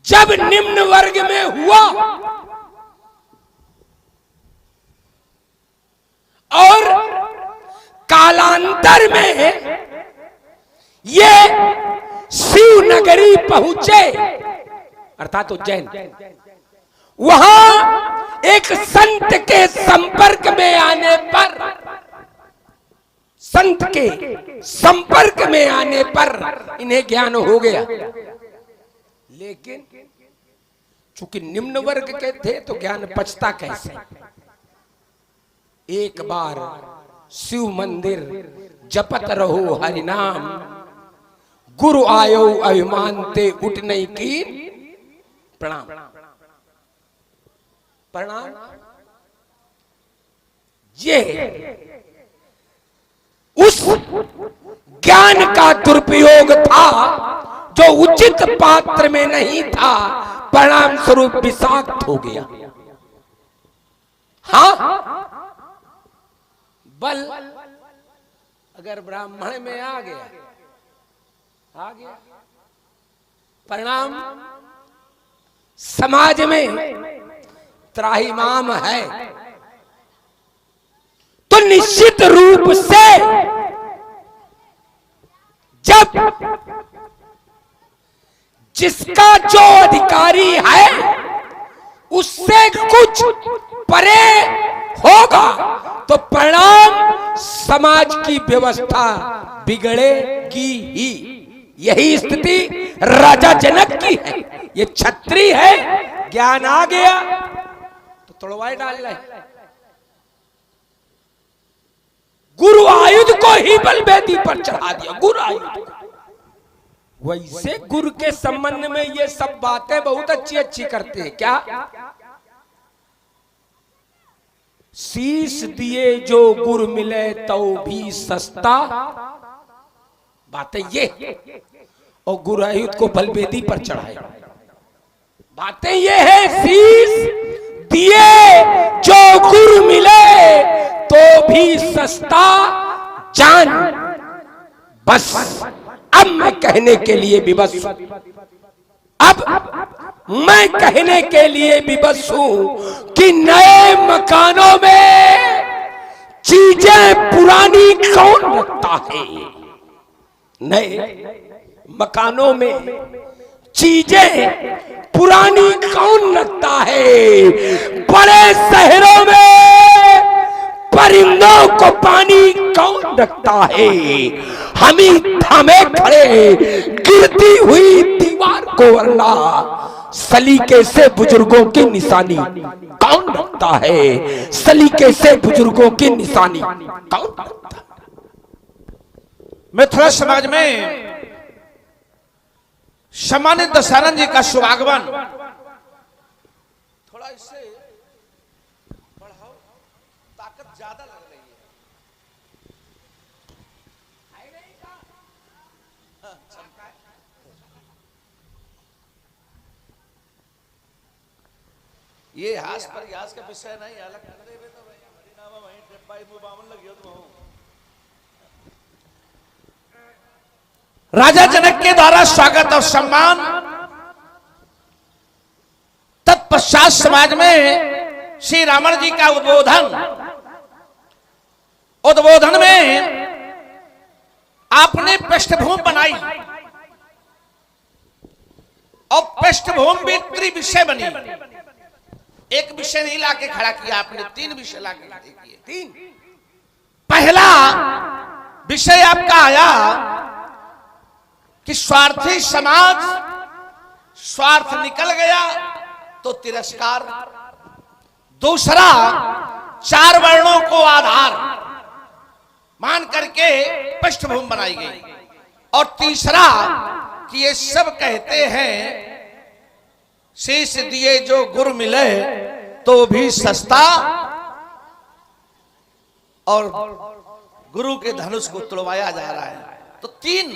जब निम्न वर्ग में हुआ और कालांतर में ये शिव नगरी पहुंचे, अर्थात उज्जैन। वहां एक संत के संपर्क में आने पर, संत के संपर्क में आने पर इन्हें ज्ञान हो गया। लेकिन चूंकि निम्न वर्ग के थे तो ज्ञान पचता कैसे। एक बार शिव मंदिर जपत रहो हरि नाम, गुरु आयो अभिमान ते उठ नहीं की प्रणाम। प्रणाम ये उस ज्ञान का दुरुपयोग था जो उचित पात्र में नहीं था, परिणाम स्वरूप विषाक्त हो गया। हाँ, बल अगर ब्राह्मण में आ गया, परिणाम समाज में त्राहिमाम है, तो निश्चित रूप से जब जिसका जो अधिकारी है उससे कुछ परे होगा तो परिणाम समाज की व्यवस्था बिगड़ेगी ही। यही स्थिति राजा जनक की है। ये क्षत्रिय है, ज्ञान आ गया तो तोड़वाए डाल रहे। गुरु आयुध को ही बलवेदी पर चढ़ा दिया, गुरु आयुध। वैसे गुरु के संबंध में ये सब बातें बहुत अच्छी अच्छी करते हैं। क्या? शीश दिए जो गुरु मिले तो भी सस्ता, बातें ये। और गुरु आयुध को बलवेदी पर चढ़ाए, बातें ये है। शीश दिए जो गुरु मिले तो भी सस्ता जान, बस अब मैं कहने के लिए विवश। अब मैं कहने के लिए विवश हूं कि नए मकानों में चीजें पुरानी कौन रखता है। नए मकानों में चीजें पुरानी कौन रखता है। बड़े शहरों में परिंदों को पानी कौन रखता है। हम ही थमे खड़े गिरती हुई दीवार को वरना सलीके से बुजुर्गों की निशानी कौन रखता है। सलीके से बुजुर्गों की निशानी कौन रखता है। मिथिला समाज में सम्मानित दशानंद जी का शुभागमन, थोड़ा इससे बढ़ाओ, ताकत ज्यादा लग रही है। ये हास पर यास का विषय नहीं, अलग कर दे तो भाई हमारी नाम वहीं ट्रिपाई मुंह बामन लगी हो तुम। राजा जनक के द्वारा स्वागत और सम्मान, तत्पश्चात समाज में श्री रावण जी का उद्बोधन में आपने पृष्ठभूमि बनाई और पृष्ठभूमि भी त्रिविषय बनी। एक विषय नहीं लाके खड़ा किया आपने, 3 विषय लाके खड़े किए। 3 पहला विषय आपका आया कि स्वार्थी समाज, स्वार्थ निकल गया तो तिरस्कार। दूसरा, 4 वर्णों को आधार मान करके पृष्ठभूमि बनाई गई। और तीसरा कि ये सब कहते हैं शीश दिए जो गुरु मिले तो भी सस्ता, और गुरु के धनुष को तुड़वाया जा रहा है। तो 3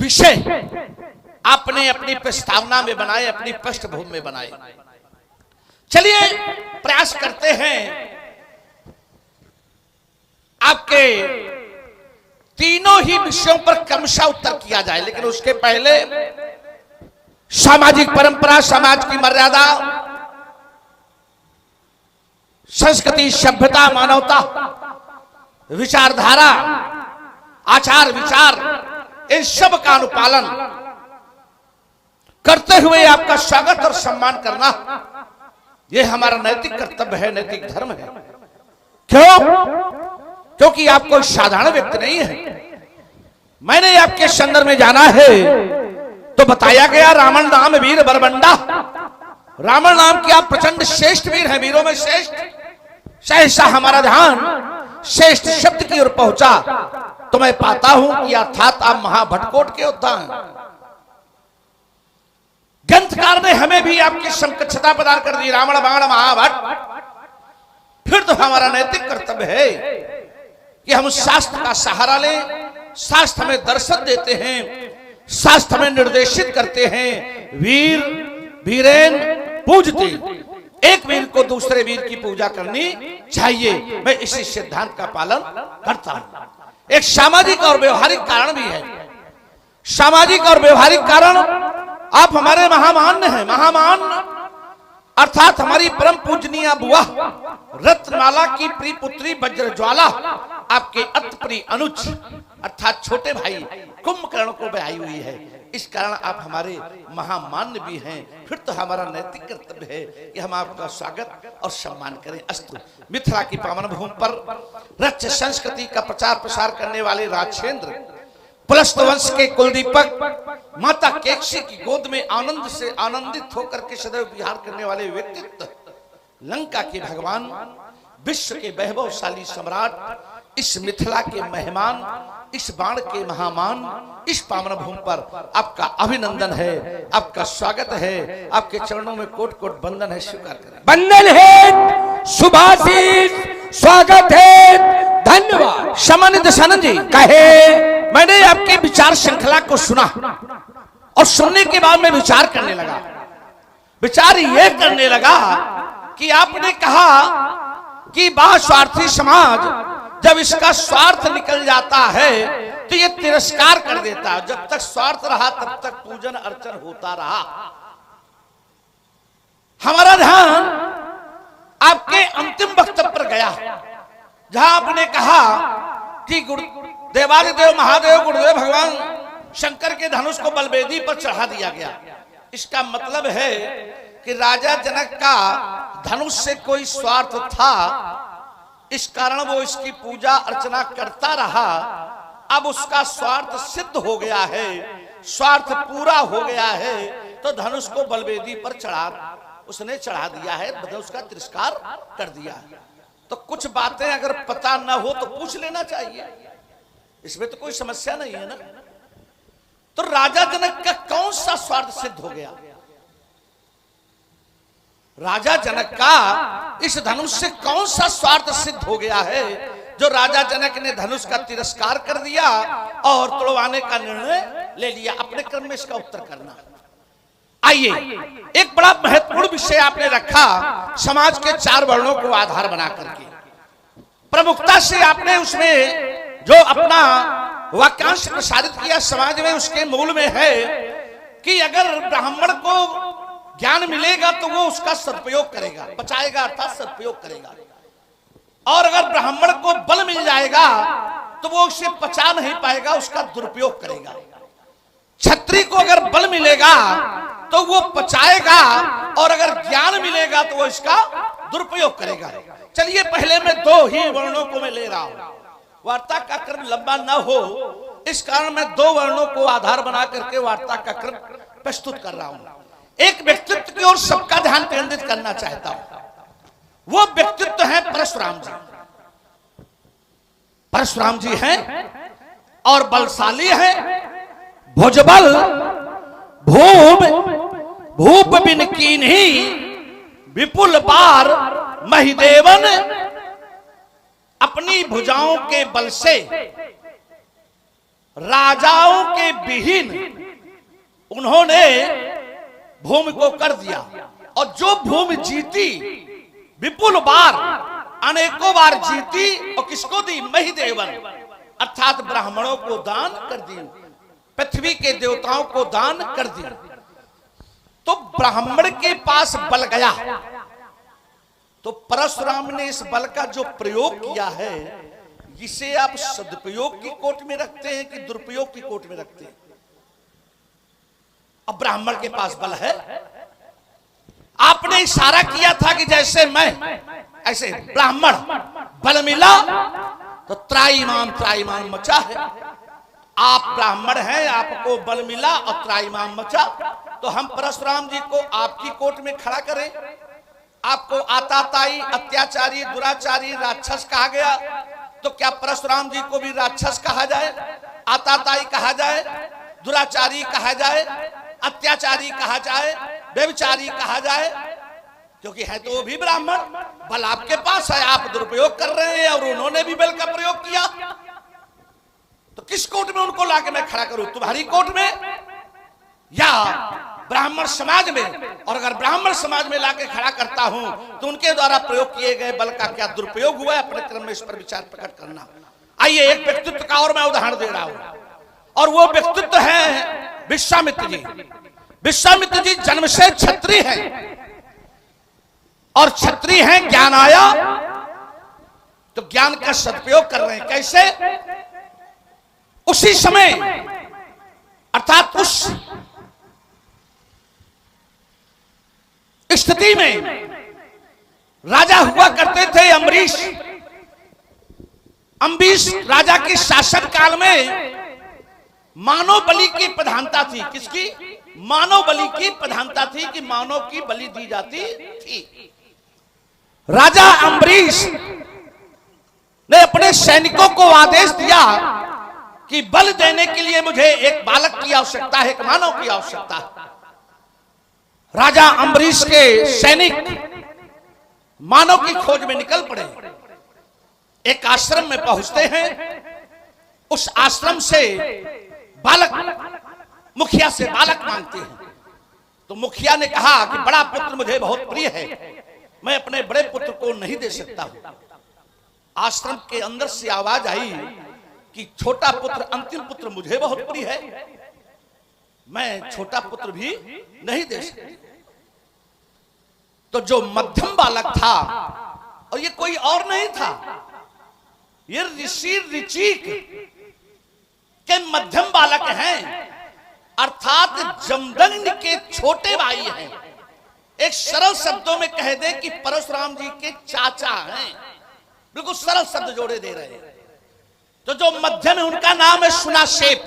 विषय आपने अपनी प्रस्तावना में बनाए, अपनी पृष्ठभूमि में बनाए। चलिए प्रयास करते हैं आपके तीनों ही विषयों पर क्रमशः उत्तर किया जाए, लेकिन उसके पहले सामाजिक परंपरा, समाज की मर्यादा, संस्कृति, सभ्यता, मानवता, विचारधारा, आचार विचार, इन सब का अनुपालन करते हुए आपका स्वागत और सम्मान करना यह हमारा नैतिक कर्तव्य है, नैतिक धर्म है। क्यों? क्योंकि आप कोई साधारण व्यक्ति नहीं है। मैंने आपके संदर्भ में जाना है तो बताया गया रावण नाम वीर बरबंडा। रावण नाम की आप प्रचंड श्रेष्ठ वीर हैं, वीरों में श्रेष्ठ। सहसा हमारा ध्यान श्रेष्ठ शब्द की ओर पहुंचा तो मैं पाता हूं कि अर्थात आप महाभटकोट के योद्धा हैं। ग्रंथकार ने हमें भी आपकी समकक्षता प्रदान कर दी, रावण बाण महाभट। फिर तो हमारा नैतिक कर्तव्य है कि हम शास्त्र का सहारा लें। शास्त्र हमें दर्शन देते हैं, शास्त्र हमें निर्देशित करते हैं। वीर वीरेन पूजते, एक वीर को दूसरे वीर की पूजा करनी चाहिए। मैं इसी सिद्धांत का पालन करता हूं। एक सामाजिक और व्यवहारिक कारण भी है। सामाजिक और व्यवहारिक कारण, आप हमारे महामान्य हैं। महामान अर्थात हमारी परम पूजनीय बुआ रत्नमाला की प्रिय पुत्री वज्रज्वाला आपके अति प्रिय अनुज अर्थात छोटे भाई कुंभकर्ण को ब्याही हुई है। इस कारण आप हमारे महामान्य भी हैं। फिर तो हमारा नैतिक कर्तव्य है कि हम आपका स्वागत और सम्मान करें। अस्तु। मिथिला की पावन भूमि पर रच संस्कृति का प्रचार प्रसार करने वाले राजेंद्र पुलस्त वंश के कुलदीपक माता केकसी की गोद में आनंद से आनंदित होकर के सदैव विहार करने वाले व्यक्तित्व, लंका के भगवान, विश्व के वैभवशाली सम्राट, इस मिथिला के मेहमान, इस बाण के महामान, इस पावन भूमि पर आपका अभिनंदन है, आपका स्वागत है। आपके चरणों में कोट कोट बंदन है, स्वीकार करें। बंदन है, शुभाशीष, स्वागत है, धन्यवाद। सम्मानित दशानंद जी, कहे मैंने आपके विचार श्रृंखला को सुना और सुनने के बाद मैं विचार करने लगा। विचार ये करने लगा कि आपने कहा कि बहुस्वार्थी समाज जब इसका स्वार्थ निकल जाता है तो ये तिरस्कार कर देता है। जब तक स्वार्थ रहा तब तक पूजन अर्चन होता रहा। हमारा ध्यान आपके अंतिम वक्तव्य पर गया, जहां आपने कहा कि देवादिदेव महादेव गुरुदेव भगवान शंकर के धनुष को बलवेदी पर चढ़ा दिया गया। इसका मतलब है कि राजा जनक का धनुष से कोई स्वार्थ था, इस कारण वो इसकी पूजा अर्चना करता रहा। अब उसका स्वार्थ सिद्ध हो गया है, स्वार्थ पूरा हो गया है, तो धनुष को बलवेदी पर उसने चढ़ा दिया है, धनुष का तिरस्कार कर दिया है। तो कुछ बातें अगर पता न हो तो पूछ लेना चाहिए, इसमें तो कोई समस्या नहीं है ना। तो राजा जनक का कौन सा स्वार्थ सिद्ध हो गया? राजा जनक का इस धनुष से कौन सा स्वार्थ सिद्ध हो गया है जो राजा जनक ने धनुष का तिरस्कार कर दिया और तुड़वाने का निर्णय ले लिया? अपने क्रम में इसका उत्तर करना। आइए, एक बड़ा महत्वपूर्ण विषय आपने रखा, समाज के 4 वर्णों को आधार बना करके प्रमुखता से आपने उसमें जो अपना वाक्यांश प्रसारित किया समाज में, उसके मूल में है कि अगर ब्राह्मण को ज्ञान मिलेगा तो वो उसका सदुपयोग करेगा, बचाएगा अर्थात सदुपयोग करेगा, और अगर ब्राह्मण को बल मिल जाएगा तो वो उसे पचा नहीं पाएगा, उसका दुरुपयोग करेगा। क्षत्रिय को अगर बल मिलेगा तो वो पचाएगा, और अगर ज्ञान मिलेगा तो वो इसका दुरुपयोग करेगा। चलिए, पहले मैं 2 ही वर्णों को मैं ले रहा हूं, वार्ता का क्रम लंबा न हो, इस कारण मैं 2 वर्णों को आधार बना करके वार्ता का क्रम प्रस्तुत कर रहा हूं। एक व्यक्तित्व की ओर सबका ध्यान केंद्रित करना चाहता हूं, वो व्यक्तित्व है परशुराम जी। परशुराम जी हैं और बलशाली हैं, भुजबल भूप बिन कीन्ही विपुल बार महिदेवन, अपनी भुजाओं के बल से राजाओं के विहीन उन्होंने भूमि को कर दिया, और जो भूमि जीती विपुल बार, अनेकों बार जीती, और किसको दी? महिदेवन अर्थात ब्राह्मणों को दान कर दी, पृथ्वी के देवताओं को दान कर दी। तो ब्राह्मण के पास बल गया, तो परशुराम ने इस बल का जो प्रयोग किया है, इसे आप सदुपयोग की कोट में रखते हैं कि दुरुपयोग की कोट में रखते हैं? अब ब्राह्मण के पास बल है, आपने इशारा किया था कि जैसे मैं ऐसे ब्राह्मण बल मिला तो त्राईमाम मचा है। आप ब्राह्मण हैं, आपको बल मिला और त्राईमाम मचा, तो हम परशुराम जी को आपकी कोट में खड़ा करें। आपको आताताई, अत्याचारी, दुराचारी, राक्षस कहा गया, तो क्या परशुराम जी को भी राक्षस कहा जाए, आताताई कहा जाए, दुराचारी कहा जाए, अत्याचारी कहा जाए, व्यभिचारी कहा जाए? क्योंकि है तो वो भी ब्राह्मण, बल आपके पास है, आप दुरुपयोग कर रहे हैं, और उन्होंने भी बल का प्रयोग किया। तो किस कोर्ट में उनको लाके मैं खड़ा करूं? तुम्हारी कोर्ट में या ब्राह्मण समाज में? और अगर ब्राह्मण समाज में लाके खड़ा करता हूं तो उनके द्वारा प्रयोग किए गए बल का क्या दुरुपयोग हुआ है, अपने क्रम में इस पर विचार प्रकट करना। आइए, एक व्यक्तित्व का और मैं उदाहरण दे रहा हूं, और वो व्यक्तित्व है विश्वामित्र जी। विश्वामित्र जी जन्म से क्षत्रिय हैं, और क्षत्रिय हैं, ज्ञान आया तो ज्ञान का सदुपयोग कर रहे हैं। कैसे? उसी समय अर्थात उस स्थिति में राजा हुआ करते थे अम्बरीश। अम्बरीश राजा के शासन काल में मानव बलि की प्रधानता थी। किसकी? मानव बलि की प्रधानता थी, कि मानव की बलि दी जाती थी। राजा अम्बरीश ने अपने सैनिकों को आदेश दिया कि बल देने के लिए मुझे एक बालक की आवश्यकता है, एक मानव की आवश्यकता है। राजा अम्बरीश के सैनिक मानव की खोज में निकल पड़े। एक आश्रम में पहुंचते हैं, उस आश्रम से बालक, मुखिया से बालक मांगते हैं। तो मुखिया ने कहा कि बड़ा पुत्र मुझे बहुत प्रिय है, मैं अपने बड़े पुत्र को नहीं दे सकता हूं। आश्रम के अंदर से आवाज आई कि छोटा पुत्र, अंतिम पुत्र मुझे बहुत प्रिय है, मैं छोटा पुत्र भी नहीं दे सकती। तो जो मध्यम बालक था, और ये कोई और नहीं था, ये ऋषि ऋचिक के मध्यम बालक हैं, अर्थात जमदग्नि के छोटे भाई हैं। एक सरल शब्दों में कह दे कि परशुराम जी के चाचा हैं, बिल्कुल सरल शब्द जोड़े दे रहे हैं। तो जो मध्यम है उनका नाम है सुनाशेप।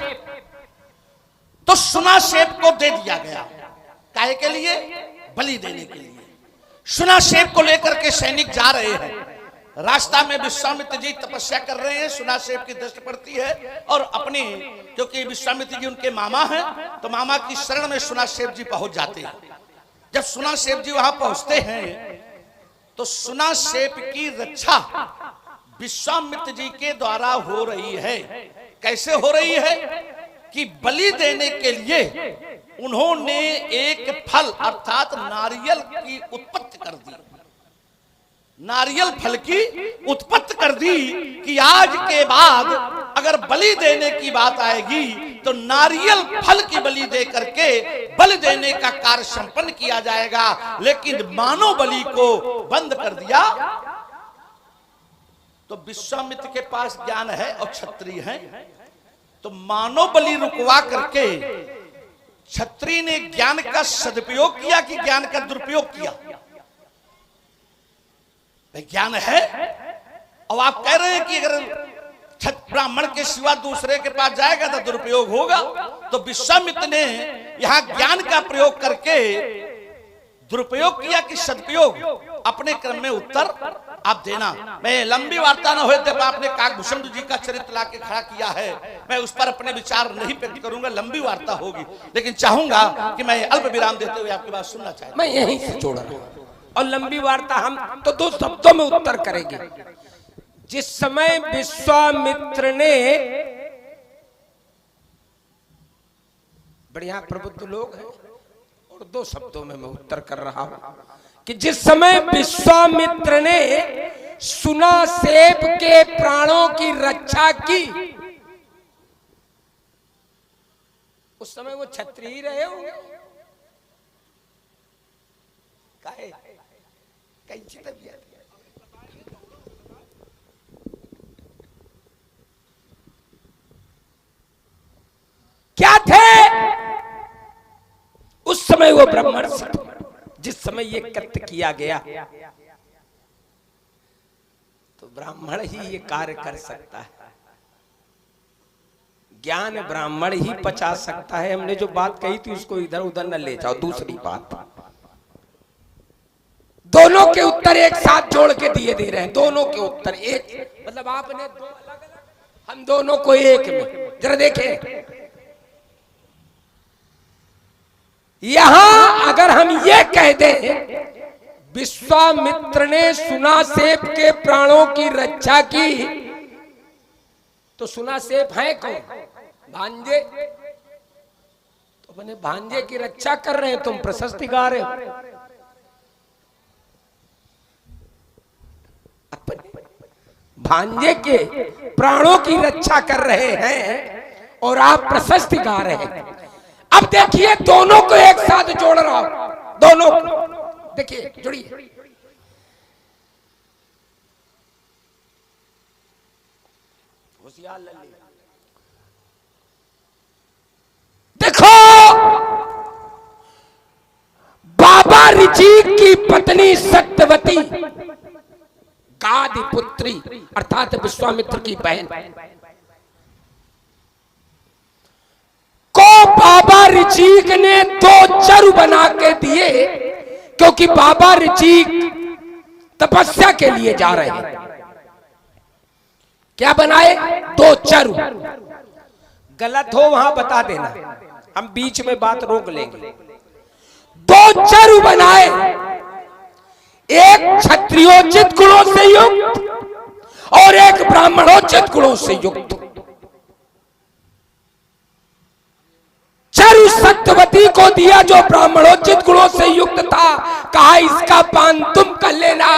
तो सुनाशेप को दे दिया गया, काहे के लिए? बलि देने के लिए। सुनाशेप को लेकर के सैनिक जा रहे हैं, रास्ता में विश्वामित्र जी तपस्या कर रहे हैं, सुनाशेप की दृष्टि पड़ती है और अपनी, क्योंकि विश्वामित्र जी उनके मामा हैं, तो मामा की शरण में सुनाशेप जी पहुंच जाते हैं। जब सुनाशेप जी वहां पहुंचते हैं तो सुनाशेप की रक्षा विश्वामित्र जी के द्वारा हो रही है। कैसे हो रही है? कि बलि देने के लिए उन्होंने एक फल अर्थात नारियल की उत्पत्ति कर दी। नारियल फल की उत्पत्ति कर दी कि आज के बाद अगर बलि देने की बात आएगी तो नारियल फल की बलि दे करके बलि देने का कार्य संपन्न किया जाएगा। लेकिन मानव बलि को बंद कर दिया। तो विश्वामित्र के पास ज्ञान है और क्षत्रिय है, तो मानव बलि रुकवा करके क्षत्रिय ने ज्ञान का सदुपयोग किया कि ज्ञान का दुरुपयोग किया? ज्ञान है और आप कह रहे हैं कि अगर ब्राह्मण के सिवा दूसरे के पास जाएगा तो दुरुपयोग होगा। तो विश्वामित्र ने यहां ज्ञान का प्रयोग करके दुरुपयोग किया कि सदुपयोग? अपने क्रम में उत्तर आप देना। मैं लंबी वार्ता न होते पर आपने काकभूषण जी का चरित्र लाके खड़ा किया है, मैं उस पर अपने विचार नहीं व्यक्त करूंगा, लंबी वार्ता होगी। लेकिन चाहूंगा कि मैं अल्प विराम देते हुए आपकी बात सुनना चाहता हूं। मैं यहीं से जोड़ रहा हूं और लंबी वार्ता हम तो 2 शब्दों में उत्तर करेंगे। जिस समय विश्वामित्र ने, बढ़िया प्रबुद्ध लोग हैं, और 2 शब्दों में मैं उत्तर कर रहा हूं कि जिस समय विश्वामित्र ने सुनासेप के प्राणों की रक्षा की, उस समय वो क्षत्रिय रहे होंगे। काहे? कैसी तबीयत? क्या थे उस समय? वो ब्राह्मण थे। जिस समय ये कृत्य किया गया तो ब्राह्मण ही ये कार्य कर सकता है, ज्ञान ब्राह्मण ही पचा सकता है। हमने जो बात कही थी उसको इधर उधर न ले जाओ। दूसरी बात, दोनों के उत्तर एक साथ जोड़ के दिए दे रहे हैं। दोनों के उत्तर एक, मतलब आपने 2 अलग-अलग, हम दोनों को एक में। जरा देखें, यहां अगर हम ये कह दें विश्वामित्र ने सुनासेप के प्राणों की रक्षा की, तो सुनासेप है कौन? भांजे। तो अपने भांजे की रक्षा कर रहे हैं, तुम प्रशस्ति गा रहे हो। भांजे के प्राणों की रक्षा कर रहे हैं और आप प्रशस्ति गा रहे हैं। अब देखिए, दोनों को एक साथ जोड़ रहा हूं, दोनों देखिए, जुड़िए। होशियार लल्ली, देखो, बाबा ऋचिक की पत्नी सत्यवती, गादी पुत्री अर्थात विश्वामित्र की बहन को बाबा ऋचिक ने 2 चरु बना के दिए, क्योंकि बाबा ऋचिक तपस्या के लिए जा रहे हैं। क्या बनाए? 2 चरु। गलत हो वहां बता देना, हम बीच में बात रोक लेंगे। 2 चरु बनाए, एक क्षत्रियोचित गुणों से युक्त और एक ब्राह्मणोचित गुणों से युक्त। चरु सत्यवती को दिया जो ब्राह्मणोचित गुणों से युक्त था, कहा इसका पान तुम कर लेना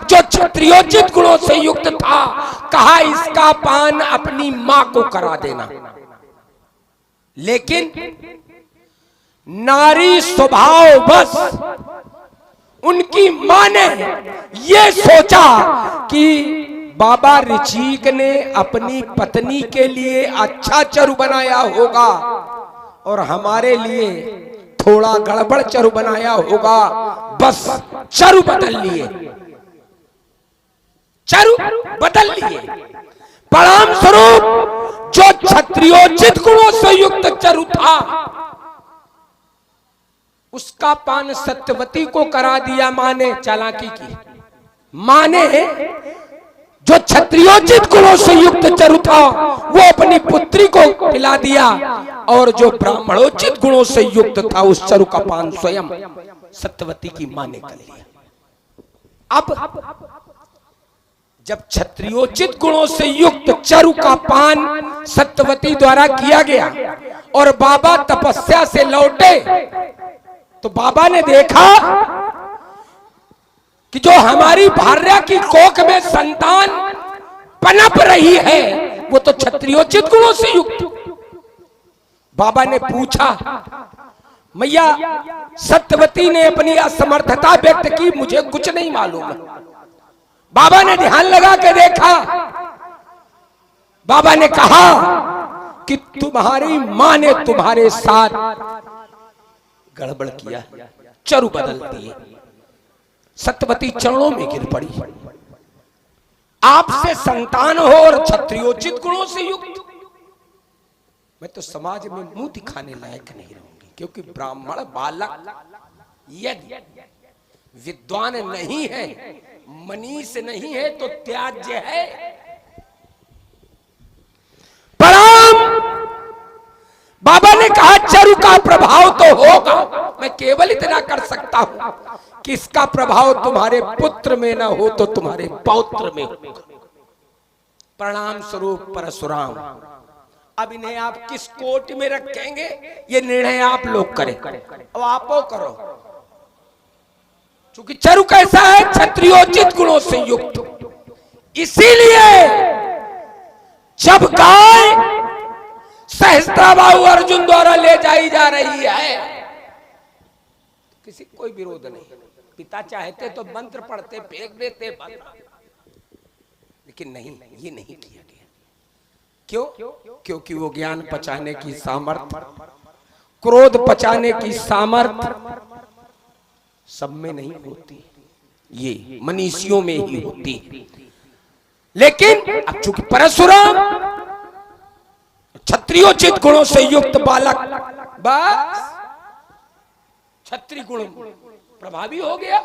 जो क्षत्रियोचित गुणों से युक्त था, कहा इसका पान अपनी मां को करा देना। लेकिन नारी स्वभाव बस उनकी मां ने ये सोचा कि बाबा ऋचिक ने अपनी पत्नी के लिए अच्छा चरु बनाया होगा और हमारे लिए थोड़ा गड़बड़ चरु बनाया होगा, बस चरु बदल लिए, चरु बदल लिए। परिणाम स्वरूप जो क्षत्रियोचित गुणों से युक्त चरु था उसका पान सत्यवती को करा दिया मां ने। चालाकी की मां ने जो क्षत्रियोचित गुणों से युक्त चरु था वो अपनी पुत्री को पिला दिया और जो ब्राह्मणोचित गुणों से युक्त था उस चरु का पान स्वयं सत्यवती की मां ने कर लिया। अब जब क्षत्रियोचित गुणों से युक्त चरु का पान सत्यवती द्वारा किया गया और बाबा तपस्या से लौटे तो बाबा ने देखा कि जो हमारी भार्या की कोख में संतान पनप रही है वो तो क्षत्रियोचित गुणों से युक्त। बाबा ने पूछा, मैया सत्यवती ने अपनी असमर्थता व्यक्त की, मुझे कुछ नहीं मालूम। बाबा ने ध्यान लगा के देखा, बाबा ने कहा कि तुम्हारी मां ने तुम्हारे साथ गड़बड़ किया, चरु बदल दिए। सत्यवती चरणों में गिर पड़ी, आपसे संतान हो और क्षत्रियोचित गुणों से युक्त, मैं तो समाज में मुंह दिखाने लायक नहीं रहूंगी, क्योंकि ब्राह्मण बालक यदि विद्वान नहीं है, मनीष नहीं है तो त्याज्य है। बाबा ने कहा चरु का प्रभाव तो होगा, मैं केवल इतना कर सकता हूं कि इसका प्रभाव तुम्हारे पुत्र में ना हो तो तुम्हारे पौत्र में होगा। प्रणाम स्वरूप परशुराम। अब इन्हें आप किस कोट में रखेंगे ये निर्णय आप लोग करें, अब आपो करो। क्योंकि चरु कैसा है, क्षत्रियोचित गुणों से युक्त, इसीलिए जब गाय सहस्त्राबाहु अर्जुन द्वारा ले जाई जा रही है किसी कोई विरोध नहीं, पिता चाहते तो मंत्र पढ़ते फेंक देते, लेकिन नहीं, ये नहीं किया गया। क्यों? क्योंकि वो ज्ञान पचाने की सामर्थ्य, क्रोध पचाने की सामर्थ्य सब में नहीं होती, ये मनीषियों में ही होती। लेकिन अब चूंकि परशुराम क्षत्रियोचित गुणों से युक्त बालक, बस क्षत्रिय गुण प्रभावी हो गया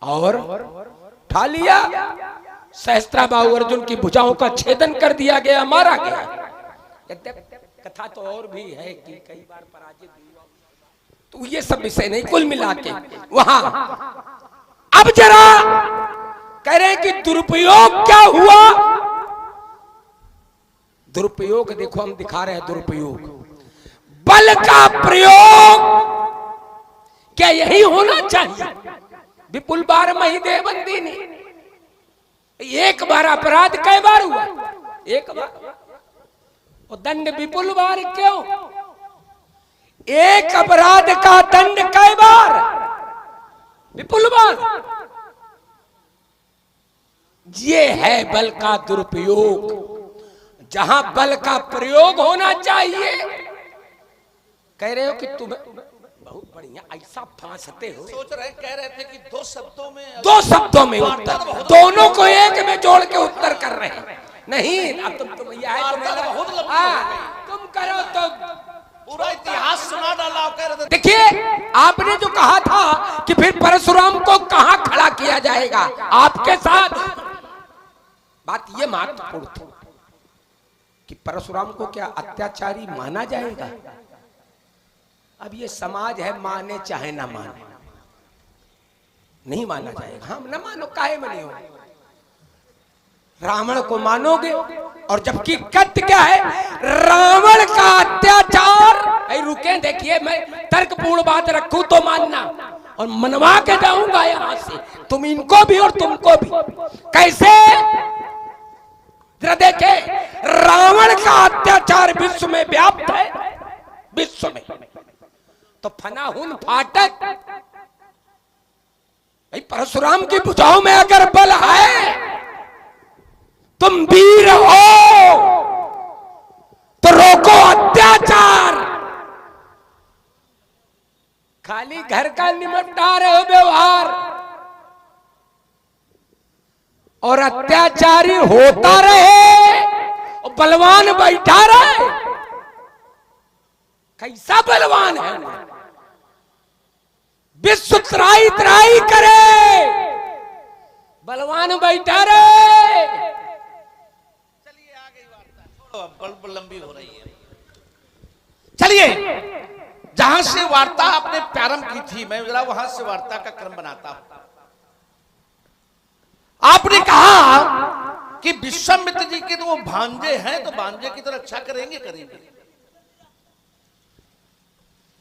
और उठा लिया, सहस्त्राबाहु अर्जुन की भुजाओं का छेदन कर दिया गया, मारा गया। कथा तो और भी है कि कई बार पराजित हुआ, तो ये सब विषय नहीं, कुल मिला के वहां अब जरा कह रहे हैं कि दुरुपयोग क्या हुआ। दुरुपयोग देखो, हम दिखा रहे हैं दुरुपयोग, बल का प्रयोग क्या यही होना चाहिए? विपुल बार मही देवबंदी ने एक बार अपराध कई बार हुआ, एक बार, और दंड विपुल बार क्यों? एक अपराध का दंड कई बार, विपुल बार। ये है बल का दुरुपयोग। जहां बल का प्रयोग होना चाहिए, कह रहे हो कि तुम्हें बहुत बढ़िया ऐसा फांसते हो, सोच रहे कह रहे थे कि दो शब्दों में उत्तर, दोनों को एक में जोड़ के उत्तर कर रहे हैं। नहीं, अब तुम तुम करो तो पूरा इतिहास सुना डाला। कह रहे थे देखिए, आपने जो कहा था कि फिर परशुराम को कहां खड़ा किया जाएगा आपके साथ, बात ये महत्वपूर्ण थी कि परशुराम को क्या अत्याचारी माना जाएगा? अब ये समाज है, माने चाहे ना माने, नहीं माना जाएगा। हम न मानो, काहे में नहीं हो, रावण को मानोगे, और जबकि कथ्य क्या है, रावण का अत्याचार। रुके, देखिए मैं तर्कपूर्ण बात रखूं तो मानना, और मनवा के जाऊंगा यहां से, तुम इनको भी और तुमको भी। कैसे? जरा देखे, रावण का अत्याचार विश्व में व्याप्त है, विश्व में। तो फनाहुन फाटक, भाई परशुराम की भुजाओं में अगर बल है, तुम वीर हो तो रोको अत्याचार। खाली घर का निमटा रहे हो व्यवहार, और अत्याचारी होता रहे और बलवान बैठा रहे। कैसा बलवान है? विश्व त्राई त्राई करे, बलवान बैठा रहे। चलिए आगे वार्ता, छोड़ो अब बल्ब लंबी हो रही है। चलिए, जहां से वार्ता आपने प्रारंभ की थी, मैं जरा वहां से वार्ता का क्रम बनाता हूं। आपने कहा कि विश्वामित्र जी के तो वो भांजे हैं, तो भांजे की तो रक्षा करेंगे करेंगे,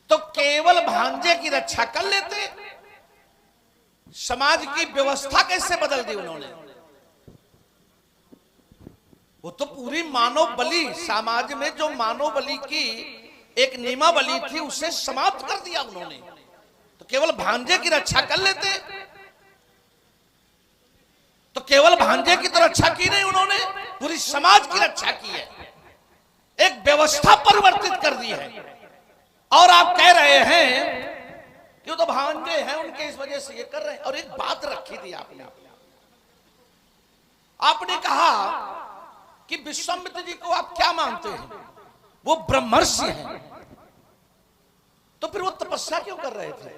तो केवल भांजे की रक्षा कर लेते, समाज की व्यवस्था कैसे बदल दी उन्होंने? वो तो पूरी मानव बलि, समाज में जो मानव बलि की एक नियमावली थी उसे समाप्त कर दिया उन्होंने। तो केवल भांजे की रक्षा कर लेते, तो केवल भांजे की तो रक्षा की नहीं उन्होंने, पूरी समाज की रक्षा की है, एक व्यवस्था परिवर्तित कर दी है। और आप कह रहे हैं कि वो तो भांजे हैं, उनके इस वजह से ये कर रहे हैं। और एक बात रखी थी आपने कहा कि विश्वामित्र जी को आप क्या मानते हैं? वो ब्रह्मर्षि हैं, तो फिर वो तपस्या क्यों कर रहे थे?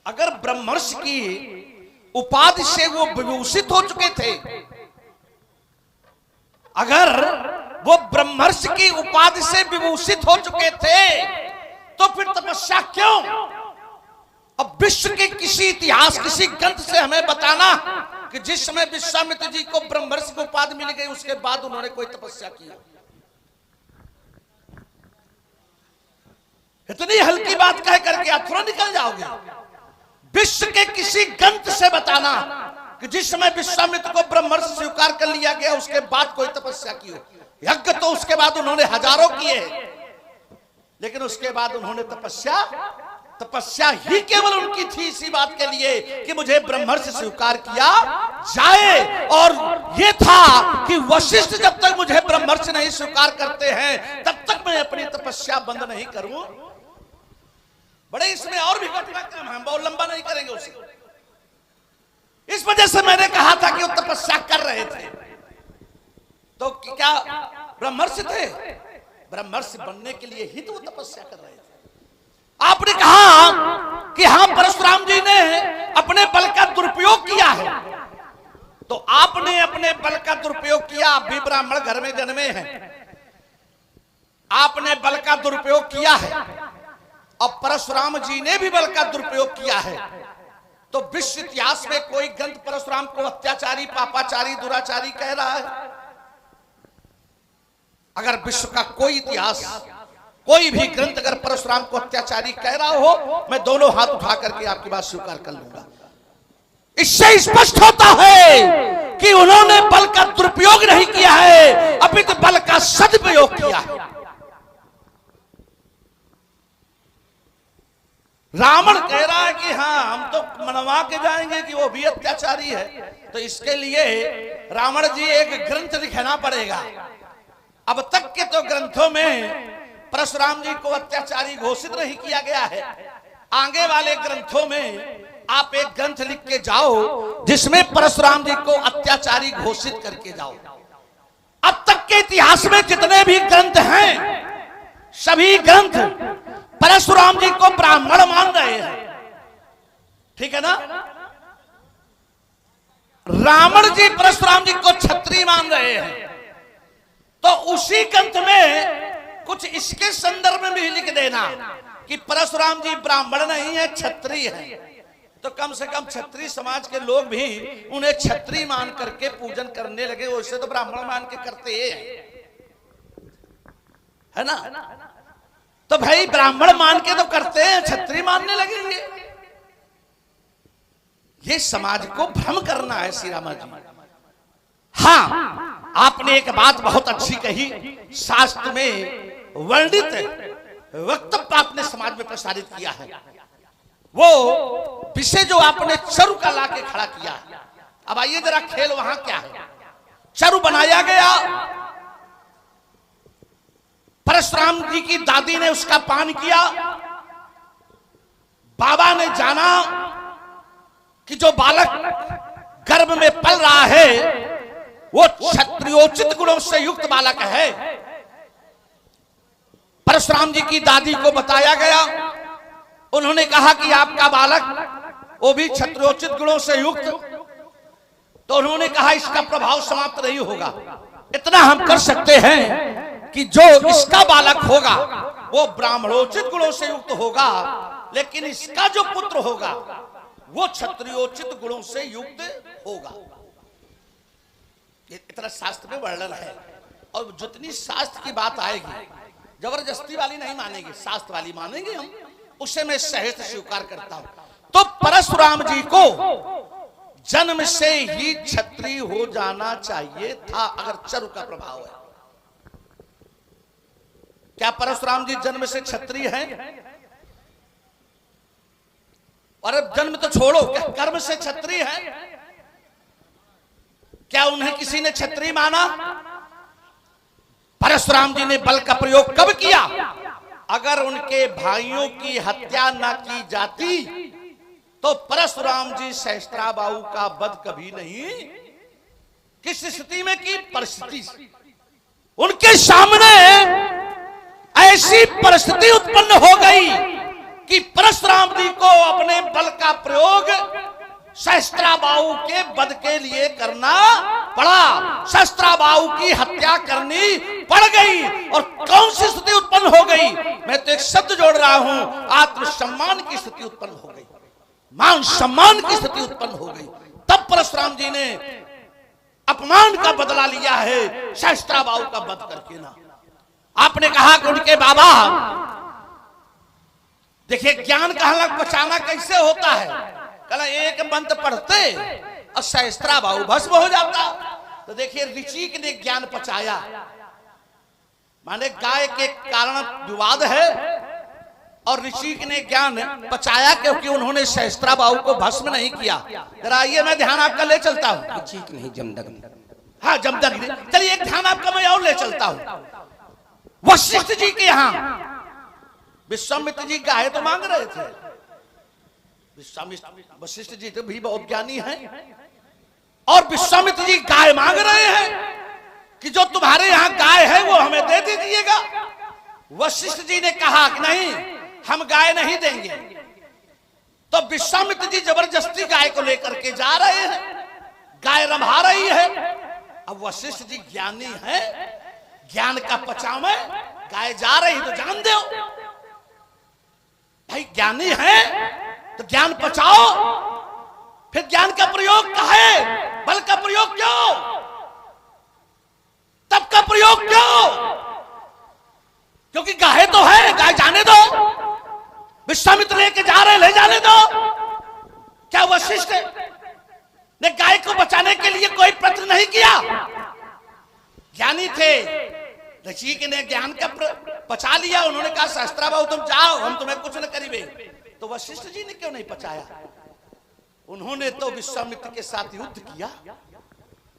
अगर ब्रह्मर्षि की उपाधि से वो विभूषित हो चुके थे, अगर वो ब्रह्मर्षि की उपाधि से विभूषित हो चुके थे, तो फिर तपस्या क्यों? अब विश्व के किसी इतिहास, किसी ग्रंथ से हमें बताना कि जिस समय विश्वामित्र जी को ब्रह्मर्षि की उपाधि मिल गई उसके बाद उन्होंने कोई तपस्या की। इतनी हल्की बात कह करके आप थोड़ा निकल जाओगे। विश्व के किसी ग्रंथ से बताना कि जिस समय विश्वामित्र को ब्रह्मर्षि स्वीकार कर लिया गया उसके बाद कोई तपस्या की हो। यज्ञ तो उसके बाद उन्होंने हजारों किए, लेकिन उसके बाद उन्होंने तपस्या ही केवल उनकी थी इसी बात के लिए कि मुझे ब्रह्मर्षि स्वीकार किया जाए। और यह था कि वशिष्ठ जब तक मुझे ब्रह्मर्षि नहीं स्वीकार करते हैं तब तक मैं अपनी तपस्या बंद नहीं करूं। बड़े इसमें और भी घटनाक्रम है, हम बहुत लंबा नहीं करेंगे उसे। इस वजह से मैंने कहा था कि वो तपस्या कर रहे थे। तो क्या ब्रह्मर्षि थे? ब्रह्मर्षि बनने के लिए ही तो वो तपस्या कर रहे थे। आपने कहा कि हाँ, परशुराम जी ने अपने बल का दुरुपयोग किया है, तो आपने अपने बल का दुरुपयोग किया। आप भी ब्राह्मण घर में जन्मे हैं, आपने बल का दुरुपयोग किया है, और परशुराम जी ने भी बल का दुरुपयोग किया है। तो विश्व इतिहास में कोई ग्रंथ परशुराम को अत्याचारी, पापाचारी, दुराचारी कह रहा है? अगर विश्व का कोई इतिहास, कोई भी ग्रंथ अगर परशुराम को अत्याचारी कह रहा हो, मैं दोनों हाथ उठा करके आपकी बात स्वीकार कर लूंगा। इससे स्पष्ट होता है कि उन्होंने बल का दुरुपयोग नहीं किया है, अभी तो बल का सदुपयोग किया है। रावण कह रहा है कि हाँ, हम तो मनवा के जाएंगे कि वो भी अत्याचारी है, तो इसके लिए रावण जी एक ग्रंथ लिखना पड़ेगा। अब तक के तो ग्रंथों में परशुराम जी को अत्याचारी घोषित नहीं किया गया है। आगे वाले ग्रंथों में आप एक ग्रंथ लिख के जाओ जिसमें परशुराम जी को अत्याचारी घोषित करके जाओ। अब तक के इतिहास में जितने भी ग्रंथ हैं, सभी ग्रंथ परशुराम जी को ब्राह्मण मान रहे हैं, ठीक है ना? रावण जी परशुराम जी को क्षत्रिय मान रहे हैं, तो उसी ग्रंथ में कुछ इसके संदर्भ में भी लिख देना कि परशुराम जी ब्राह्मण नहीं है, क्षत्रिय है। तो कम से कम क्षत्रिय समाज के लोग भी उन्हें क्षत्रिय मान करके पूजन करने लगे। वैसे तो ब्राह्मण मान के करते है ना? तो भाई ब्राह्मण मान के तो करते हैं, क्षत्रिय मानने लगेंगे। ये समाज को भ्रम करना है श्री रामा जी। हाँ, आपने एक बात बहुत अच्छी कही, शास्त्र में वर्णित वक्तव्य आपने समाज में प्रसारित किया है, वो विषय जो आपने चरु का लाके खड़ा किया है। अब आइए जरा खेल वहां क्या है। चरु बनाया गया, परशुराम जी की दादी ने उसका पान किया, बाबा ने जाना कि जो बालक गर्भ में पल रहा है वो क्षत्रियोचित गुणों से युक्त बालक है। परशुराम जी की दादी को बताया गया, उन्होंने कहा कि आपका बालक वो भी क्षत्रियोचित गुणों से युक्त, तो उन्होंने कहा इसका प्रभाव समाप्त नहीं होगा। इतना हम कर सकते हैं कि जो इसका बालक होगा वो ब्राह्मणोचित गुणों से युक्त होगा, लेकिन इसका जो पुत्र होगा वो क्षत्रियोचित गुणों से युक्त होगा। इतना शास्त्र में वर्णन है। और जितनी शास्त्र की बात आएगी जबरदस्ती वाली नहीं मानेंगे, शास्त्र वाली मानेंगे हम, उसे मैं सहज स्वीकार करता हूं। तो परशुराम जी को जन्म से ही क्षत्रिय हो जाना चाहिए था अगर चरु का प्रभाव है। क्या परशुराम जी जन्म से क्षत्रिय हैं? और अब जन्म तो छोड़ो, क्या कर्म से क्षत्रिय हैं? क्या उन्हें किसी ने क्षत्रिय माना? परशुराम जी ने बल का प्रयोग कब किया? अगर उनके भाइयों की हत्या न की जाती तो परशुराम जी सहस्त्राबाहु का वध कभी नहीं। किस स्थिति में की? परिस्थिति, उनके सामने ऐसी परिस्थिति उत्पन्न हो गई कि परशुराम जी को अपने बल का प्रयोग सहस्त्राबाहु के वध के लिए करना पड़ा, सहस्त्राबाहु की हत्या करनी पड़ गई। और कौन सी स्थिति उत्पन्न हो गई? मैं तो एक शब्द जोड़ रहा हूं, आत्मसम्मान की स्थिति उत्पन्न हो गई, मान सम्मान की स्थिति उत्पन्न हो गई। तब परशुराम जी ने अपमान का बदला लिया है सहस्त्राबाहु का वध करके ना। आपने कहा कि उनके बाबा, देखिए ज्ञान का हलक बचाना कैसे होता है। कल एक मंत्र पढ़ते और सहस्त्राबाहु भस्म हो जाता। तो देखिए ऋचिक ने ज्ञान पचाया, माने गाय के कारण विवाद है और ऋचिक ने ज्ञान पचाया क्योंकि उन्होंने सहस्त्राबाहु को भस्म नहीं किया। जरा आइए मैं ध्यान आपका ले चलता हूं। ऋचिक नहीं, जमदग्नि। हाँ जमदग्नि। चलिए एक ध्यान आपका मैं और ले चलता हूं। वशिष्ठ जी के यहां विश्वामित्र जी गाय तो मांग रहे थे। वशिष्ठ जी तो भी बहुत ज्ञानी हैं और विश्वामित्र जी गाय मांग रहे हैं कि जो तुम्हारे यहां गाय है वो हमें दे दीजिएगा। वशिष्ठ जी ने कहा कि नहीं, हम गाय नहीं देंगे। तो विश्वामित्र जी जबरदस्ती गाय को लेकर के जा रहे हैं, गाय रंभा रही है। अब वशिष्ठ जी ज्ञानी है, ज्ञान का पचाव में गाय जा रही तो जान दो भाई, ज्ञानी है तो ज्ञान पचाओ। फिर ज्ञान का प्रयोग कहे, बल का प्रयोग क्यों, तब का प्रयोग क्यों? क्योंकि गाय तो है, गाय जाने दो। विश्वामित्र लेके जा रहे, ले जाने दो। क्या वशिष्ठ ने गाय को बचाने के लिए कोई प्रयत्न नहीं किया? ज्ञानी थे, ऋषि ने ज्ञान का पचा लिया। उन्होंने कहा सहस्त्राबाहु तुम जाओ, हम तुम्हें कुछ न करीबे। तो वशिष्ठ जी ने क्यों नहीं पचाया? उन्होंने तो विश्वामित्र के साथ युद्ध किया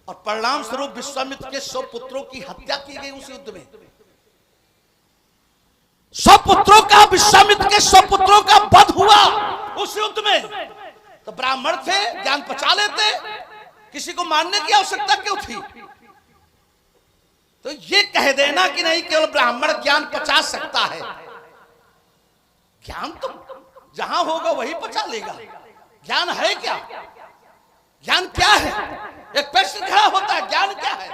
और परिणाम स्वरूप विश्वामित्र के 100 पुत्रों की हत्या की गई उस युद्ध में। 100 पुत्रों का, विश्वामित्र के 100 पुत्रों का वध हुआ उस युद्ध में। तो ब्राह्मण थे, ज्ञान पचा लेते, किसी को मारने की आवश्यकता क्यों थी? तो ये कह देना कि नहीं केवल ब्राह्मण ज्ञान पचा सकता है, ज्ञान तो जहां होगा वही पचा लेगा। ज्ञान है क्या? ज्ञान क्या है? एक प्रश्न खड़ा होता है, ज्ञान क्या है?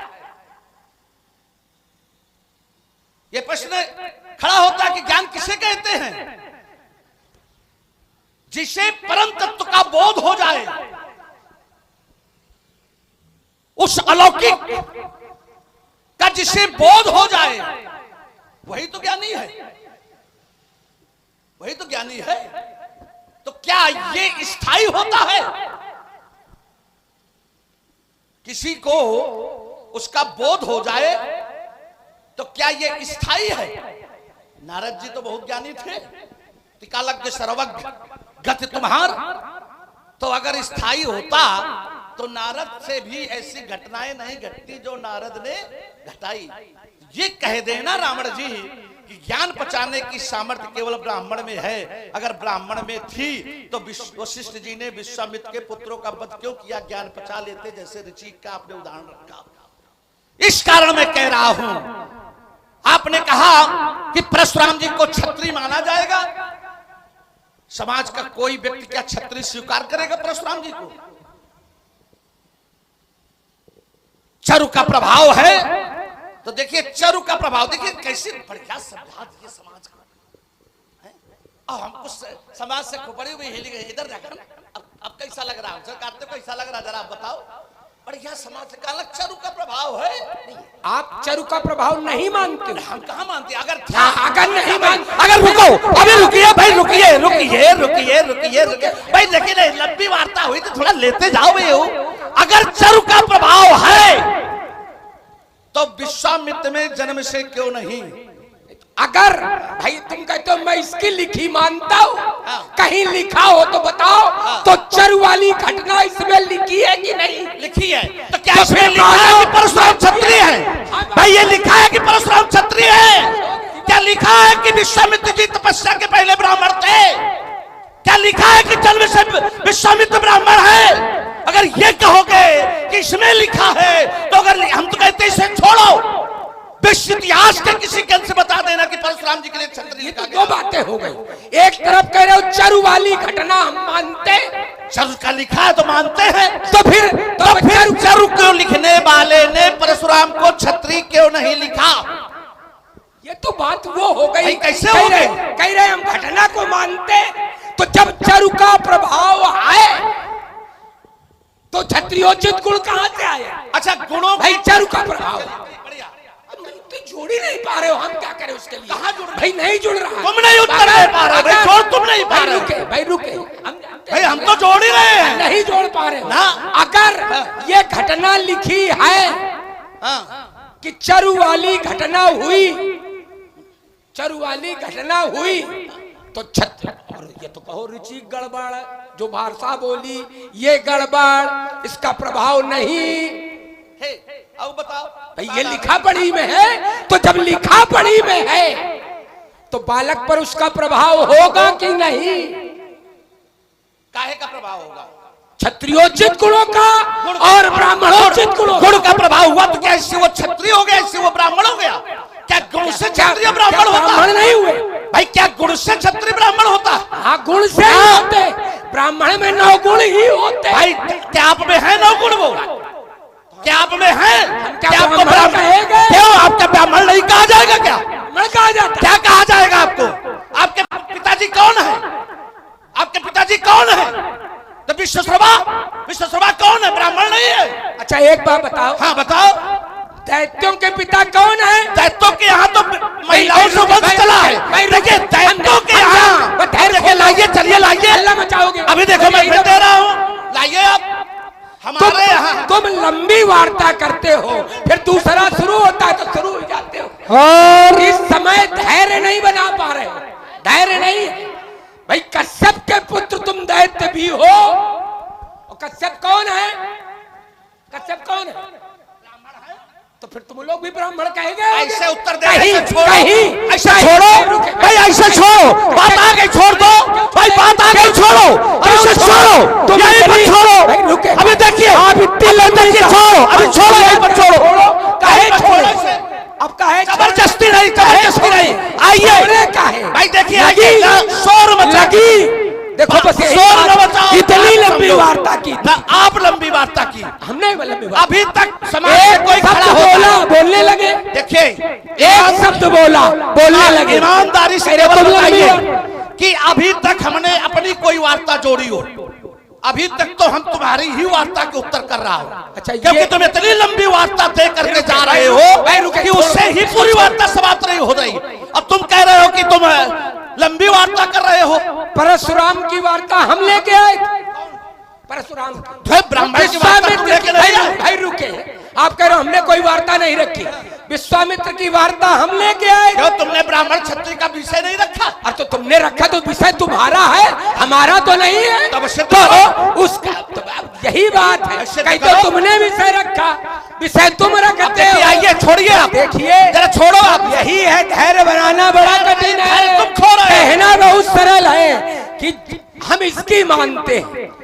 यह प्रश्न खड़ा होता है कि ज्ञान किसे कहते हैं? जिसे परम तत्व का बोध हो जाए, उस अलौकिक का जिसे बोध हो जाए, वही तो ज्ञानी है, वही तो ज्ञानी है। तो क्या ये स्थायी होता है? किसी को उसका बोध हो जाए तो क्या ये स्थायी है? नारद जी तो बहुत ज्ञानी थे। तिकालज्ञ सर्वज्ञ गति तुम्हार, तो अगर स्थायी होता तो नारद से भी ऐसी घटनाएं नहीं घटती जो नारद ने घटाई। ये कह देना रावण जी कि ज्ञान पचाने की सामर्थ्य केवल ब्राह्मण में है। अगर ब्राह्मण में थी तो वशिष्ठ जी ने विश्वामित्र के पुत्रों का वध क्यों किया? ज्ञान पचा लेते, जैसे ऋचिक का आपने उदाहरण रखा। इस कारण मैं कह रहा हूं, आपने कहा कि परशुराम जी को क्षत्रिय माना जाएगा। समाज का कोई व्यक्ति क्या क्षत्रिय स्वीकार करेगा परशुराम जी को? चरु का प्रभाव है तो देखिए, चरु का प्रभाव देखिए कैसे बढ़िया समझा दिए समाज को। और हमको समाज से खोपड़ी हुई हिल गई। इधर देखो अब कैसा लग रहा है? सरकार तो कैसा लग रहा है जरा आप बताओ। बढ़िया समाज से कहा चरु का प्रभाव है। आप चरु का प्रभाव नहीं मानते? हम कहाँ मानते? अगर नहीं मानते, अगर रुको, अभी रुकिए भाई, रुकिए रुकिए रुकिए रुकिए रुकिए भाई, देखिए लंबी वार्ता हुई तो थोड़ा लेते जाओ भाई। अगर चरु का प्रभाव है तो विश्वामित्र में जन्म से क्यों नहीं? अगर भाई तुम कहते हो मैं इसकी लिखी मानता हूँ, कहीं लिखा हो तो बताओ। तो चरु वाली घटना इसमें लिखी है कि नहीं लिखी है? तो क्या इसमें लिखा है कि परशुराम क्षत्रिय है? भाई ये लिखा है कि परशुराम क्षत्रिय है? क्या लिखा है कि विश्वामित्र जी तपस्या के पहले ब्राह्मण थे? क्या लिखा है कि जन्म से विश्वामित्र ब्राह्मण है? अगर ये कहोगे कि इसमें लिखा है तो अगर हम तो कहते इसे छोड़ो, विश्व इतिहास के किसी ग्रंथ से बता देना कि परशुराम जी के लिए क्षत्रिय लिखा गया। दो बातें हो गई। एक तरफ कह रहे हो चरु वाली घटना हम मानते, चरु का लिखा है तो मानते हैं, तो फिर चरु क्यों लिखने वाले ने परशुराम को क्षत्रिय क्यों नहीं लिखा? ये तो बात वो हो गई। कैसे हो गई? कह रहे हम घटना को मानते, तो जब चरु का प्रभाव आए तो क्षत्रियोचित गुण कहां से आया? अच्छा गुणों भाई चरु का प्रभाव तो जोड़ ही नहीं पा रहे हो, हम क्या करें उसके लिए? कहां जुड़? भाई नहीं जुड़ रहा है। तुम नहीं उत्तर दे पा रहे भाई, जोड़ तुम नहीं पा रहे। भाई रुके भाई हम तो जोड़ ही रहे हैं। नहीं जोड़ पा रहे ना। अगर ये घटना लिखी है कि चरु वाली घटना हुई, चरु वाली घटना हुई तो छत्र, और ये तो कहो ऋचि गड़बड़, जो भाषा बोली ये गड़बड़, इसका प्रभाव नहीं। अब बताओ भाई ये लिखा पढ़ी में है, तो जब लिखा पढ़ी में है तो बालक पर उसका प्रभाव होगा कि नहीं? काहे का प्रभाव होगा? क्षत्रियोचित गुणों का और ब्राह्मणोचित गुण का प्रभाव हुआ तो क्या इससे वो क्षत्रिय हो गया, इससे वो ब्राह्मण हो गया? क्या गुण से क्षत्रिय ब्राह्मण होता? ब्राह्मण नहीं हुए भाई, क्या गुण से क्षत्रिय ब्राह्मण होता? हाँ गुण से होते, ब्राह्मण में 9 गुण ही होते। भाई क्या आप में है 9 गुण? वो क्या आप में है? क्या आपको ब्राह्मण कहेगा? क्यों आपका ब्राह्मण नहीं कहा जाएगा? क्या मैं कहा जाता? क्या कहा जाएगा आपको? आपके पिताजी कौन है? आपके पिताजी कौन है? तो विश्वश्रवा कौन है? ब्राह्मण नहीं है। अच्छा एक बात बताओ। हाँ बताओ। दैत्यों के पिता कौन है? दैत्यों के यहाँ तो महिलाओं से वंश चला है। देखिए दैत्यों के यहाँ लाइए, चलिए लाइए, हल्ला मचाओगे। अभी देखो मैं फिर दे रहा हूँ, लाइए आप हमारे यहाँ। तुम लंबी वार्ता करते हो, फिर दूसरा शुरू होता है तो शुरू हो जाते हो। और इस समय धैर्य नहीं बना पा रहे हो, धैर्य नहीं। भाई कश्यप के पुत्र तुम दैत्य भी हो। और कश्यप कौन है? कश्यप कौन है? तो फिर तुम लोग भी ब्राह्मण कहेंगे। ऐसे उत्तर दे, कहीं ऐसे छोड़ो भाई, ऐसे छोड़ो, बात आ गई, छोड़ दो भाई, बात आ गई, छोड़ो, ऐसे छोड़ो, तुम यहीं पर छोड़ो। अभी देखिए आप इतनी लंबी छोड़ो, अभी छोड़ो, यहीं पर छोड़ो। काहे छोड़ो? अब काहे? जबरदस्ती नहीं, जबरदस्ती नहीं, आइए भाई, देखिए आइए, शोर मचा लगी। देखो बस शोर न मचाओ। इतनी लंबी वार्ता की ना, आप लंबी वार्ता की, हमने लंबी वार्ता। अभी तक समाज में कोई खड़ा बोला, बोलने लगे। देखिए एक शब्द बोला, बोलने लगे। ईमानदारी से बताइए कि अभी तक हमने अपनी कोई वार्ता जोड़ी हो? अभी तक तो हम तुम्हारी ही वार्ता के उत्तर कर रहा हूँ। अच्छा, क्योंकि तुम इतनी लंबी वार्ता तय करके जा रहे हो कि उससे ही पूरी वार्ता समाप्त नहीं हो रही। अब तुम कह रहे हो कि तुम लंबी वार्ता कर रहे हो। परशुराम की वार्ता हम लेके आए। परशुराम ब्राह्मण की वार्ता तुम लेके नहीं आए। भाई रुके, आप कह रहे हो हमने कोई वार्ता नहीं रखी, विश्वामित्र की वार्ता हम लेके आए। क्यों तुमने ब्राह्मण क्षत्रिय का विषय नहीं रखा? और तो तुमने रखा तो विषय तुम्हारा है, हमारा तो नहीं है। तब से तो उसका तो यही बात है, कहीं तो तुमने विषय रखा, विषय तुम रखते हो। आइए छोड़िए, आप देखिए जरा छोड़ो आप। यही है धैर्य बनाना बड़ा कठिन है, तुम खो रहे हो। कहना बहुत सरल है कि हम इसकी मानते हैं,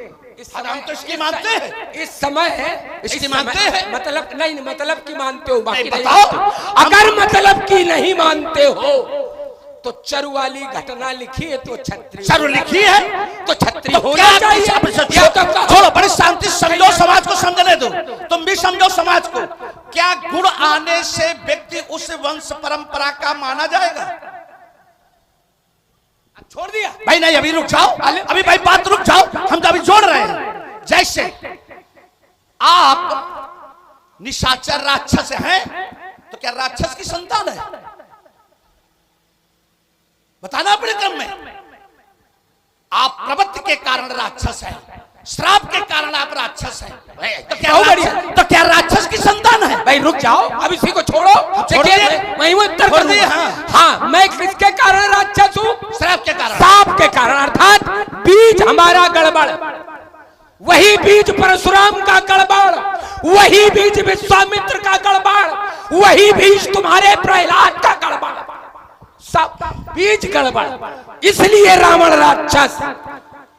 हम तो इसकी मानते हैं। इस समय है इसकी मानते हैं? मतलब नहीं, मतलब की मानते हो, बाकी नहीं बताओ। मानते। अगर मतलब की नहीं मानते हो तो चरु वाली घटना लिखी है तो छत्री, चरु लिखी है तो छत्री तो होना चाहिए। या तो कहो- छोड़ो, बड़ी शांति से समझो, समाज को समझने दो, तुम भी समझो समाज को। क्या गुण आने से व्यक्ति उस वंश परंपरा का माना जाएगा? छोड़ दिया भाई नहीं, अभी रुक जाओ, अभी भाई बात रुक जाओ, हम तो अभी जोड़ रहे हैं। जैसे आप निशाचर राक्षस हैं, तो क्या राक्षस की संतान है? बताना अपने क्रम में। आप प्रवृत्ति के कारण राक्षस हैं, श्राप के कारण आप राक्षस हैं, तो क्या राक्षस की संतान है? भाई रुक जाओ, अब इसी को छोड़ो, देखिए वही वो उत्तर छोड़ दिए। करूंगा। हाँ, मैं किसके कारण राक्षस हूँ? श्राप के कारण। साप के कारण, अर्थात बीज हमारा गड़बड़, वही बीज परशुराम का गड़बड़, वही बीज विश्वामित्र का गड़बड़, वही बीज तुम्हारे प्रहलाद का गड़बड़, सब बीज गड़बड़। इसलिए रावण राक्षस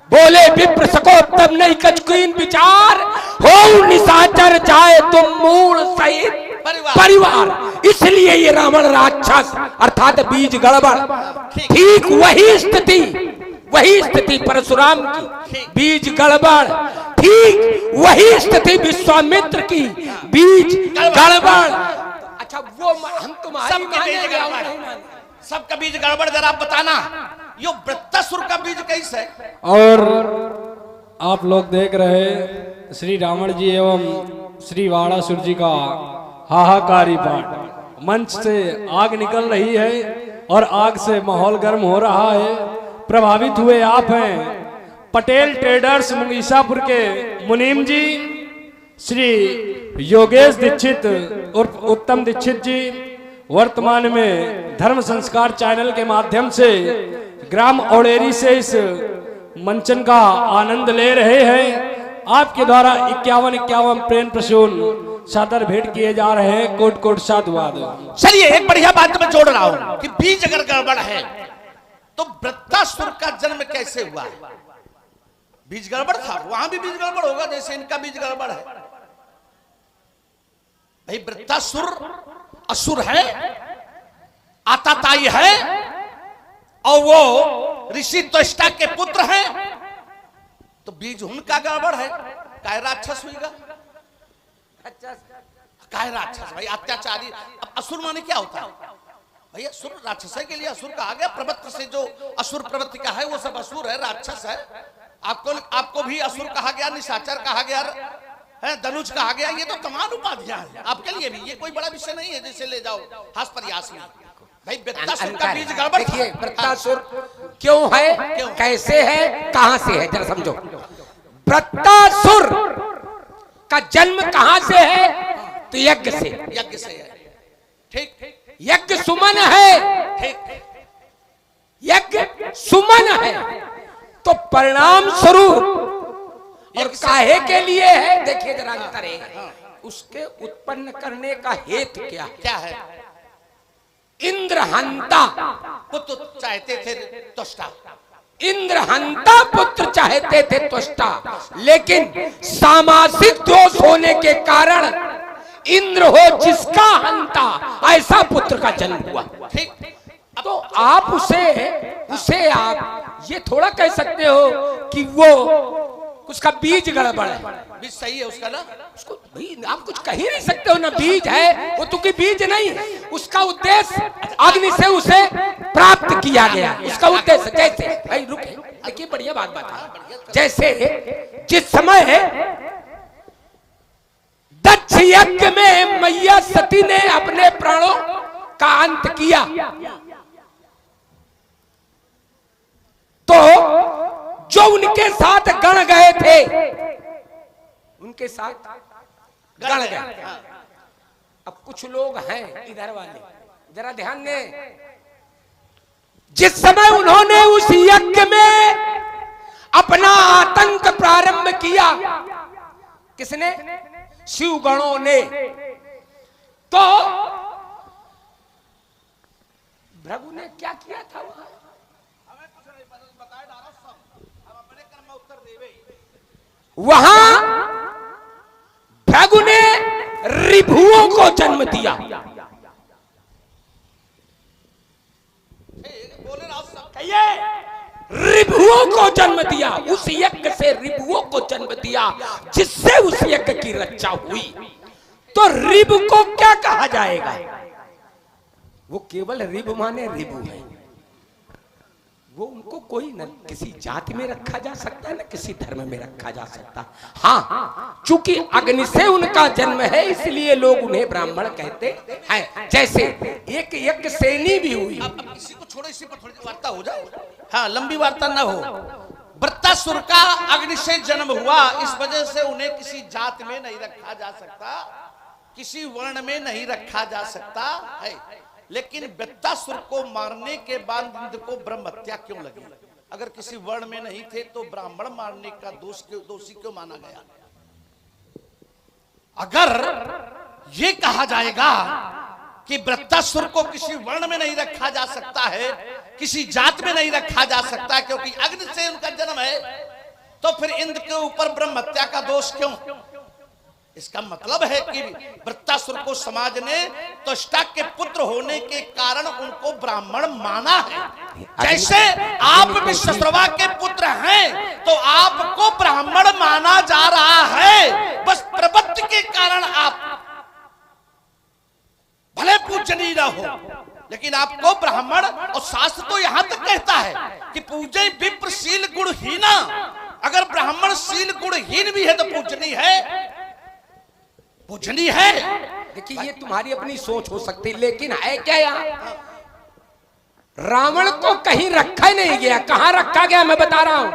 बोले विप्र सको तब नहीं कचकीन विचार, हो निशाचर जाए तुम मूल सहित परिवार। इसलिए ये रावण राक्षस अर्थात बीज गड़बड़। ठीक वही स्थिति परशुराम की, बीज गड़बड़। ठीक वही स्थिति विश्वामित्र की, बीज गड़बड़। अच्छा वो हम तुम्हारी मानेंगे और नहीं मानेंगे? सबका बीज गड़बड़, जरा आप बताना, यो वृत्तासुर का बीज कैसे है? और आप लोग देख रहे श्री रावण जी एवं श्री वाणासुर जी का हाहाकारी पाठ। मंच से आग निकल रही है और आग से माहौल गर्म हो रहा है। प्रभावित हुए आप हैं पटेल ट्रेडर्स मुंगीसापुर के मुनीम जी, श्री योगेश दीक्षित और उत्तम दीक्षित जी वर्तमान में धर्म संस्कार चैनल के माध्यम से ग्राम औड़ेरी से इस मंचन का आनंद ले रहे हैं। आपके द्वारा 51 प्रेम प्रसून सादर भेंट किए जा रहे हैं। कोट कोट साधुवाद। चलिए एक बढ़िया बात मैं जोड़ रहा हूं कि बीज अगर गड़बड़ है तो वृत्तासुर का जन्म कैसे हुआ? बीज गड़बड़ था, वहां भी बीज गड़बड़ होगा जैसे इनका बीज गड़बड़ है। भाई वृत्तासुर असुर है, आताताई है, और वो ऋषि त्वष्टा के पुत्र हैं, तो बीज उनका गड़बड़ है। काय राक्षस हुईगा? काय राक्षस भाई, अत्याचारी। अब असुर माने क्या होता है भैया? असुर राक्षस के लिए असुर कहा गया। प्रवृत्ति से जो असुर प्रवृत्ति का है वो सब असुर है, राक्षस है। आपको भी असुर कहा गया, निशाचर कहा गया है, धनुष कहा गया। ये तो तमाम उपाधियां हैं आपके लिए भी, ये कोई बड़ा विषय नहीं है जैसे ले जाओ हास प्रयास में। भाई वृत्तासुर का बीज गड़बड़। देखिए वृत्तासुर क्यों है, कैसे है, कहां से है, जरा समझो। वृत्तासुर का जन्म कहां से है? तो यज्ञ से। यज्ञ से है, ठीक। यज्ञ सुमन है, ठीक। यज्ञ सुमन है, तो परिणाम स्वरूप और काहे के लिए है? देखिए जरा अंतर है। उसके उत्पन्न करने का हेतु क्या है? क्या है? इंद्रहंता पुत्र चाहते थे त्वष्टा। इंद्रहंता पुत्र चाहते थे त्वष्टा, लेकिन सामाजिक दोष होने के कारण इंद्र हो जिसका हंता, ऐसा पुत्र का जन्म हुआ। ठीक। तो आप उसे आप ये थोड़ा कह सकते हो कि वो उसका बीज गड़बड़ है। बीज सही है उसका ना, उसको भाई आप कुछ कह ही नहीं सकते हो ना। बीज है वो, तो कि बीज नहीं, उसका उद्देश्य अग्नि से उसे प्राप्त किया गया। उसका उद्देश्य जैसे, भाई रुके, देखिए बढ़िया बात बता। जैसे जिस समय दक्ष यज्ञ में मैया सती ने अपने प्राणों का अंत किया, तो जो उनके साथ गण गए थे उनके साथ गण गए। अब कुछ लोग हैं इधर वाले, जरा ध्यान दें, जिस समय उन्होंने उस यज्ञ में अपना आतंक प्रारंभ किया, किसने? शिव गणों ने। तो भृगु ने क्या किया था वहां? वहां भृगु ने रिभुओं को जन्म दिया। रिभुओं को जन्म दिया, उस यज्ञ से रिभुओं को जन्म दिया, जिससे उस यज्ञ की रक्षा हुई। तो रिभु को क्या कहा जाएगा? वो केवल रिभु माने रिभु है, वो उनको कोई न किसी जाति में रखा जा सकता है, न किसी धर्म में रखा जा सकता। हाँ, चूंकि अग्नि से उनका जन्म है, इसलिए लोग उन्हें ब्राह्मण कहते हैं। जैसे एक यज्ञ सेनी भी हुई। अब इसी को छोड़ो, इसी पर थोड़ी वार्ता हो जाए। हाँ, लंबी वार्ता ना हो। वृत्तासुर का अग्नि से जन्म हुआ, इस वजह से उन्हें किसी जात में नहीं रखा जा सकता, किसी वर्ण में नहीं रखा जा सकता है। लेकिन वृत्तासुर को मारने के बाद इंद्र को ब्रह्म हत्या क्यों लगी? अगर किसी वर्ण में नहीं थे तो ब्राह्मण मारने का दोषी क्यों माना गया? अगर ये कहा जाएगा कि वृत्तासुर को किसी वर्ण में नहीं रखा जा सकता है, किसी जात में नहीं रखा जा सकता क्योंकि अग्नि से उनका जन्म है, तो फिर इंद्र के ऊपर ब्रह्म हत्या का दोष क्यों? इसका मतलब है कि वृत्तासुर को समाज ने त्वष्टा के पुत्र होने के कारण उनको ब्राह्मण माना है। जैसे आप विश्वश्रवा के पुत्र हैं तो आपको ब्राह्मण माना जा रहा है, बस प्रवृत्ति के कारण आप भले पूजनीय न हो, लेकिन आपको ब्राह्मण, और शास्त्र तो यहां तक कहता है कि पूजे विप्र शील गुणहीना। अगर ब्राह्मण शील गुणहीन भी है तो पूजनीय है, पूजनीय है। देखिए, ये तुम्हारी अपनी सोच हो सकती, लेकिन है क्या यहाँ? रावण को कहीं रखा ही नहीं गया। कहां रखा गया मैं बता रहा हूं।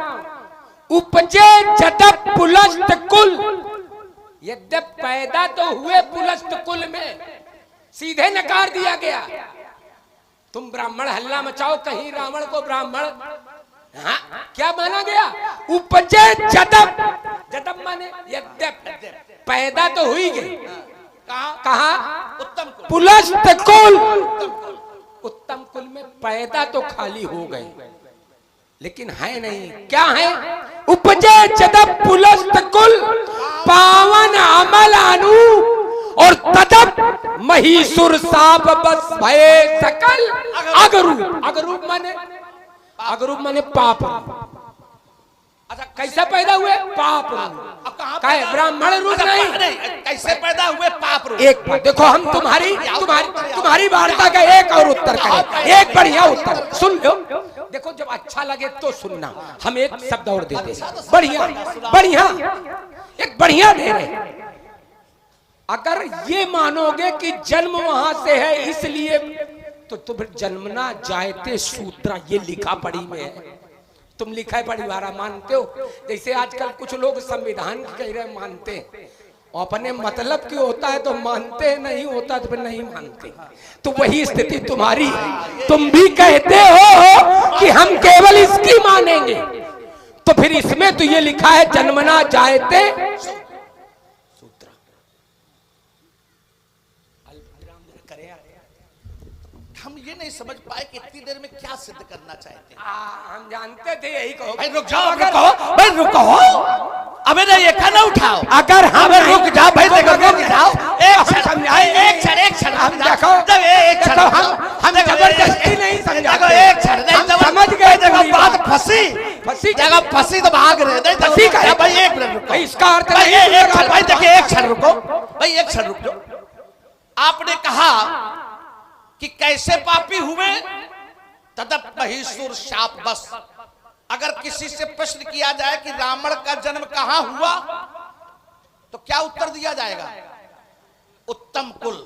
उपजे जदप पुलस्त कुल, यद्यप पैदा तो हुए पुलस्त कुल में, सीधे नकार दिया गया। तुम ब्राह्मण हल्ला मचाओ, कहीं रावण को ब्राह्मण क्या माना गया? उपजे जदप, जदप माने यद्यप, पैदा तो हुई गई। कहा? उत्तम पुलस्त कुल, उत्तम कुल में पैदा तो खाली हो गए, लेकिन है नहीं। क्या है? उपजे जदप पुलस्त कुल पावन अमल अनु और तदप महिषुर साप बस भय सकल अगरूप। अगरूप माने, अगरूप माने पाप। अच्छा, कैसे पैदा हुए? पाप रूप। कहे ब्राह्मण रूप नहीं, कैसे पैदा हुए? पाप रूप। एक बात देखो, हम तुम्हारी वार्ता का एक और उत्तर करें, एक बढ़िया उत्तर सुन लो। देखो, जब अच्छा लगे तो सुनना, हम एक शब्द और देते हैं। बढ़िया बढ़िया, एक बढ़िया दे रहे। अगर ये मानोगे कि जन्म वहां से है इसलिए, तो फिर जन्मना जायते सूत्रा ये लिखा पढ़ी में है। तुम लिखा पढ़ी वाला मानते हो? जैसे आजकल कुछ लोग संविधान कह रहे मानते हैं, अपने मतलब की होता है तो मानते, नहीं होता तो फिर नहीं मानते। तो वही स्थिति तुम्हारी है। तुम भी कहते हो कि हम केवल इसकी मानेंगे, तो फिर इसमें तो ये लिखा है जन्मना जायते सूत्रा। हम ये नहीं समझ पाए कि इतनी देर में क्या सिद्ध करना चाहते हैं। हम जानते थे यही कहो। भाई रुक जाओ, भाई रुको, अबे नहीं ये खाना उठाओ। अगर हम रुक जाओ भाई, देखो रुक जाओ, एक क्षण हम देखो, हम जबरदस्ती नहीं समझाते, एक क्षण समझ गए। देखो बात फंसी जगह फंसी तो भाग रहे। फंसी का भाई एक मिनट रुको, इसका अर्थ भाई देखिए, एक क्षण रुको भाई, एक क्षण रुक जाओ। आपने कहा कि कैसे पापी हुए? तदप महिषुर शाप बस। अगर किसी से प्रश्न किया जाए कि रावण का जन्म कहां हुआ, तो क्या उत्तर दिया जाएगा? उत्तम कुल।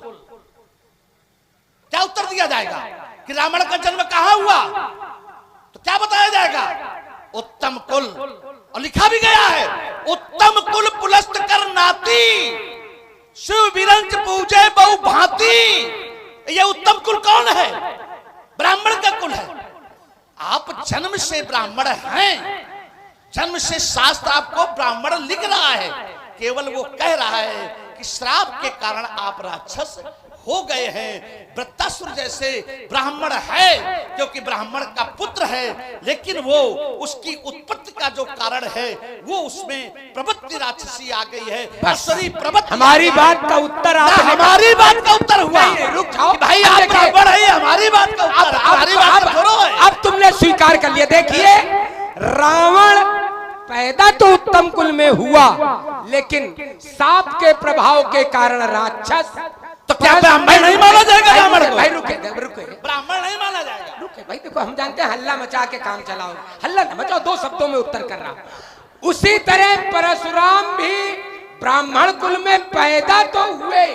क्या उत्तर दिया जाएगा कि रावण का जन्म कहां हुआ? तो क्या बताया जाएगा? उत्तम कुल। और लिखा भी गया है उत्तम कुल पुलस्त कर नाती, शिव विरंज पूजे बहु भांति। ये उत्तम कुल कौन है? ब्राह्मण का कुल है। आप जन्म से ब्राह्मण हैं, जन्म से शास्त्र आपको ब्राह्मण लिख रहा है, केवल वो कह रहा है कि श्राप के कारण आप राक्षस हो गए हैं। वृत्तासुर जैसे ब्राह्मण है क्योंकि ब्राह्मण का पुत्र है, लेकिन वो उसकी उत्पत्ति का जो कारण है वो उसमें प्रवृत्ति राक्षसी आ गई है। असुरी प्रवृत्ति। हमारी बात का उत्तर आप हमारी बात का उत्तर हुआ। रुक जाओ भाई, आप ब्राह्मण है, हमारी बात का उत्तर। हमारी बात का थोड़ा है। अब तुमने स्वीकार कर लिया। देखिए, रावण पैदा तो उत्तम कुल में हुआ, लेकिन साप के प्रभाव के कारण राक्षस। तो क्या ब्राह्मण नहीं माना जाएगा? रावण को भाई रुके रुके, ब्राह्मण नहीं माना जाएगा। रुके भाई, देखो हम जानते हैं हल्ला मचा के काम चलाओ, हल्ला न मचाओ, दो शब्दों में उत्तर कर रहा। उसी तरह परशुराम भी ब्राह्मण कुल में पैदा तो हुए,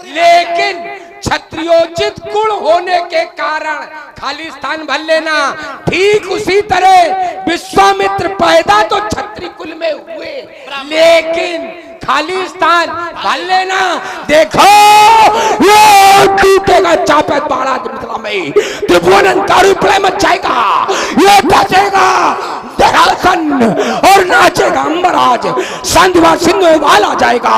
लेकिन क्षत्रियोचित कुल होने के कारण खाली स्थान भर लेना। ठीक उसी तरह विश्वामित्र पैदा तो क्षत्रिय कुल में हुए, लेकिन खाली स्थान भर लेना। देखो ये टूटेगा चापत महाराज मिथिला में, त्रिभुवन तारू प्रलय मच जाएगा, ये बचेगा दयासन और नाचेगा अंबराज, संध्या सिंधु वाल आ जाएगा,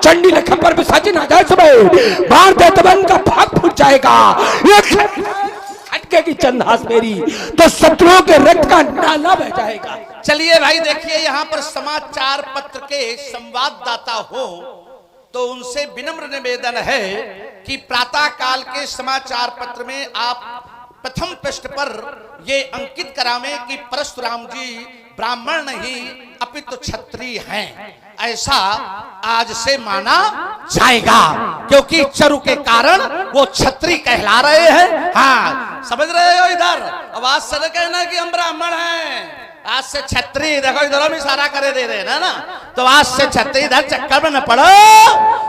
चंडी ने खबर पे सचिन आ जाए सुबह, भारत तबन का भाग फूट जाएगा, ये खटके की चंदास मेरी तो शत्रुओं के रक्त का नाला बह जाएगा। चलिए भाई, देखिए यहाँ पर समाचार पत्र के संवाददाता हो तो उनसे विनम्र निवेदन है कि प्रातः काल के समाचार पत्र में आप प्रथम पृष्ठ पर ये अंकित करावें कि परशुराम जी ब्राह्मण नहीं अपितु क्षत्रिय हैं। ऐसा आज से माना जाएगा, क्योंकि चरु के कारण वो क्षत्रिय कहला रहे हैं। हाँ, समझ रहे हो? इधर आवाज से कहना कि हम ब्राह्मण हैं, आज से क्षत्रिय। देखो इधर भी इशारा करे दे रहे हैं ना, तो आज से क्षत्रिय। इधर चक्कर में न पड़ो।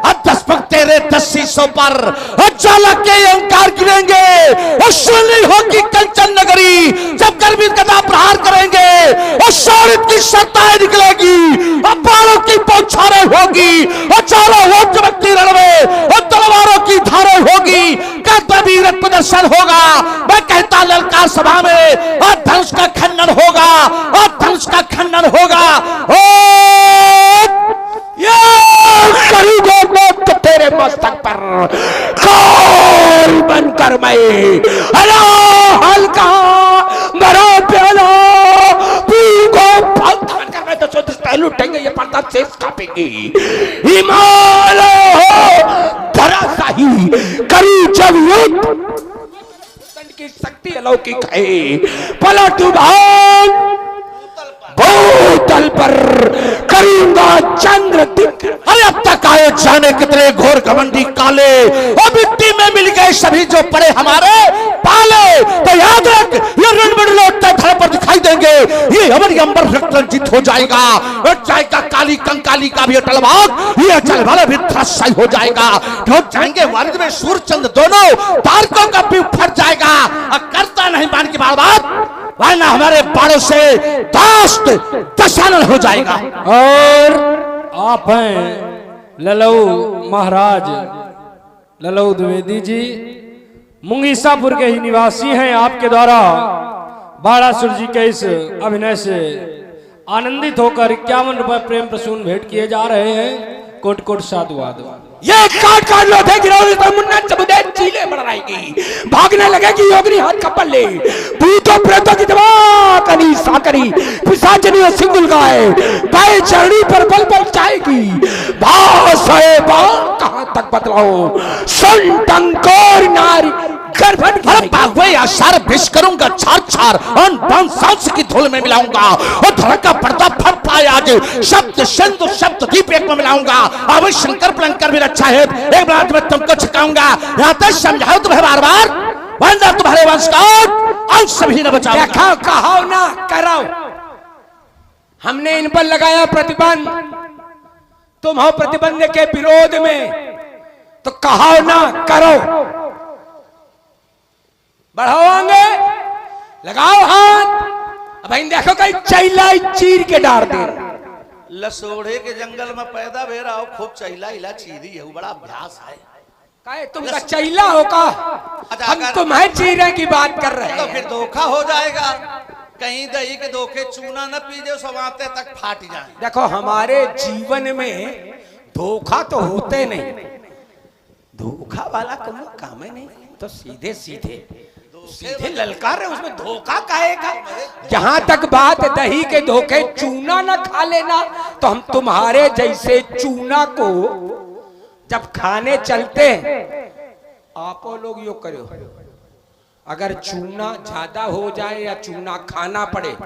अब 10 पग तेरे 10 शीशों पर ज्वाला के अंकार गिरेंगे, और सुनली होगी कंचन नगरी जब गर्मी गदा प्रहार करेंगे, और शौर्य की सत्ताएं निकलेगी, और बालों की बौछारें होगी, और चारों ओर चमकती रणवे और तलवारों की धारें होगी, वीरत प्रदर्शन होगा। मैं कहता ललकार सभा में, और धनुष का खंडन होगा, और धनुष का खंडन होगा। तो तेरे मस्तक पर काल बनकर मैं हल्का मरो प्याला पीगो बनकर मैं तो सोच पहलू उठेंगे, ये पर्दा से कापेंगे। हिमालय धरा साही करी जब युद्ध की शक्ति अलौकिक है, पलट भान भूतल पर करूंगा चंद्र दिख। अरे अब तक आए जाने कितने घोर घमंडी काले, और मिट्टी में मिल गए सभी जो पड़े हमारे पाले। तो याद रख, ये रणबड़ लौटते धड़ पर दिखाई देंगे, ये हमारी अंबर रक्त रंजित हो जाएगा, और जाएगा काली कंकाली का भी अटल भाग, ये अचल वाला भी त्रासशाही हो जाएगा। ढोक जाएंगे वारिद में सूर्यचंद्र दोनों, तारकों का भी फट जाएगा, और करता नहीं मान की बात, वरना हमारे बाड़ों से दास्त दशानन हो जाएगा। और आप हैं ललऊ महाराज ललऊ द्विवेदी जी, मुंगीसापुर के ही निवासी हैं। आपके द्वारा बाड़ासुर जी के इस अभिनय से आनंदित होकर 51 रुपए प्रेम प्रसून भेंट किए जा रहे हैं। कोट कोट साधुवाद। ये काट लोटे गिरोगे तो मुन्ना चबुदे चीले बढ़ाएगी, भागने लगेगी योगिनी हाथ कपल ले, भूतों प्रेतों की दवा कनी साकरी पिशाचनी और सिंगुल गाय बाएं चरणी पर बल बल जाएगी। भाषे बाल कहां तक बतलाओ, सुन टंकोर नारी गर्भन भागवे आशार विष करूंगा, छार छार और बांसांस की धूल में मिलाऊंगा, और धड़का पर्दा फट पाए आज, शब्द सिंधु शब्द दीप एक में मिलाऊंगा। अब शंकर पलंकर भी अच्छा है, एक बार मैं तुमको छकाऊंगा, यहाँ तक समझाओ तुम्हें बार बार, वरना तुम्हारे वंश का अंश सभी न बचाओ। देखो कहो ना कराओ, हमने इन पर लगाया प्रतिबंध, तुम हो प्रतिबंध के विरोध में, तो कहो ना करो, बढ़ाओगे लगाओ हाथ। अब देखो कहीं चैला चीर के डाल दे, लसोड़े के जंगल में पैदा भे रहा हो, खूब चैला इला चीरी है, वो बड़ा अभ्यास है। काहे तुम चैला हो का? अच्छा, हम तुम्हें चीरे की बात कर रहे तो हैं। फिर धोखा हो जाएगा, कहीं दही के धोखे चूना न पी जाओ, समाते तक फाट जाए। देखो हमारे जीवन में धोखा तो होते नहीं, धोखा वाला कोई काम है नहीं, तो सीधे सीधे सीधे ललकार है, उसमें धोखा काहे का? जहां तक बात दही के धोखे चूना न खा लेना, तो हम तुम्हारे जैसे चूना को जब खाने चलते हैं, आपो लोग यो करो, अगर चूना ज्यादा हो जाए या चूना खाना पड़े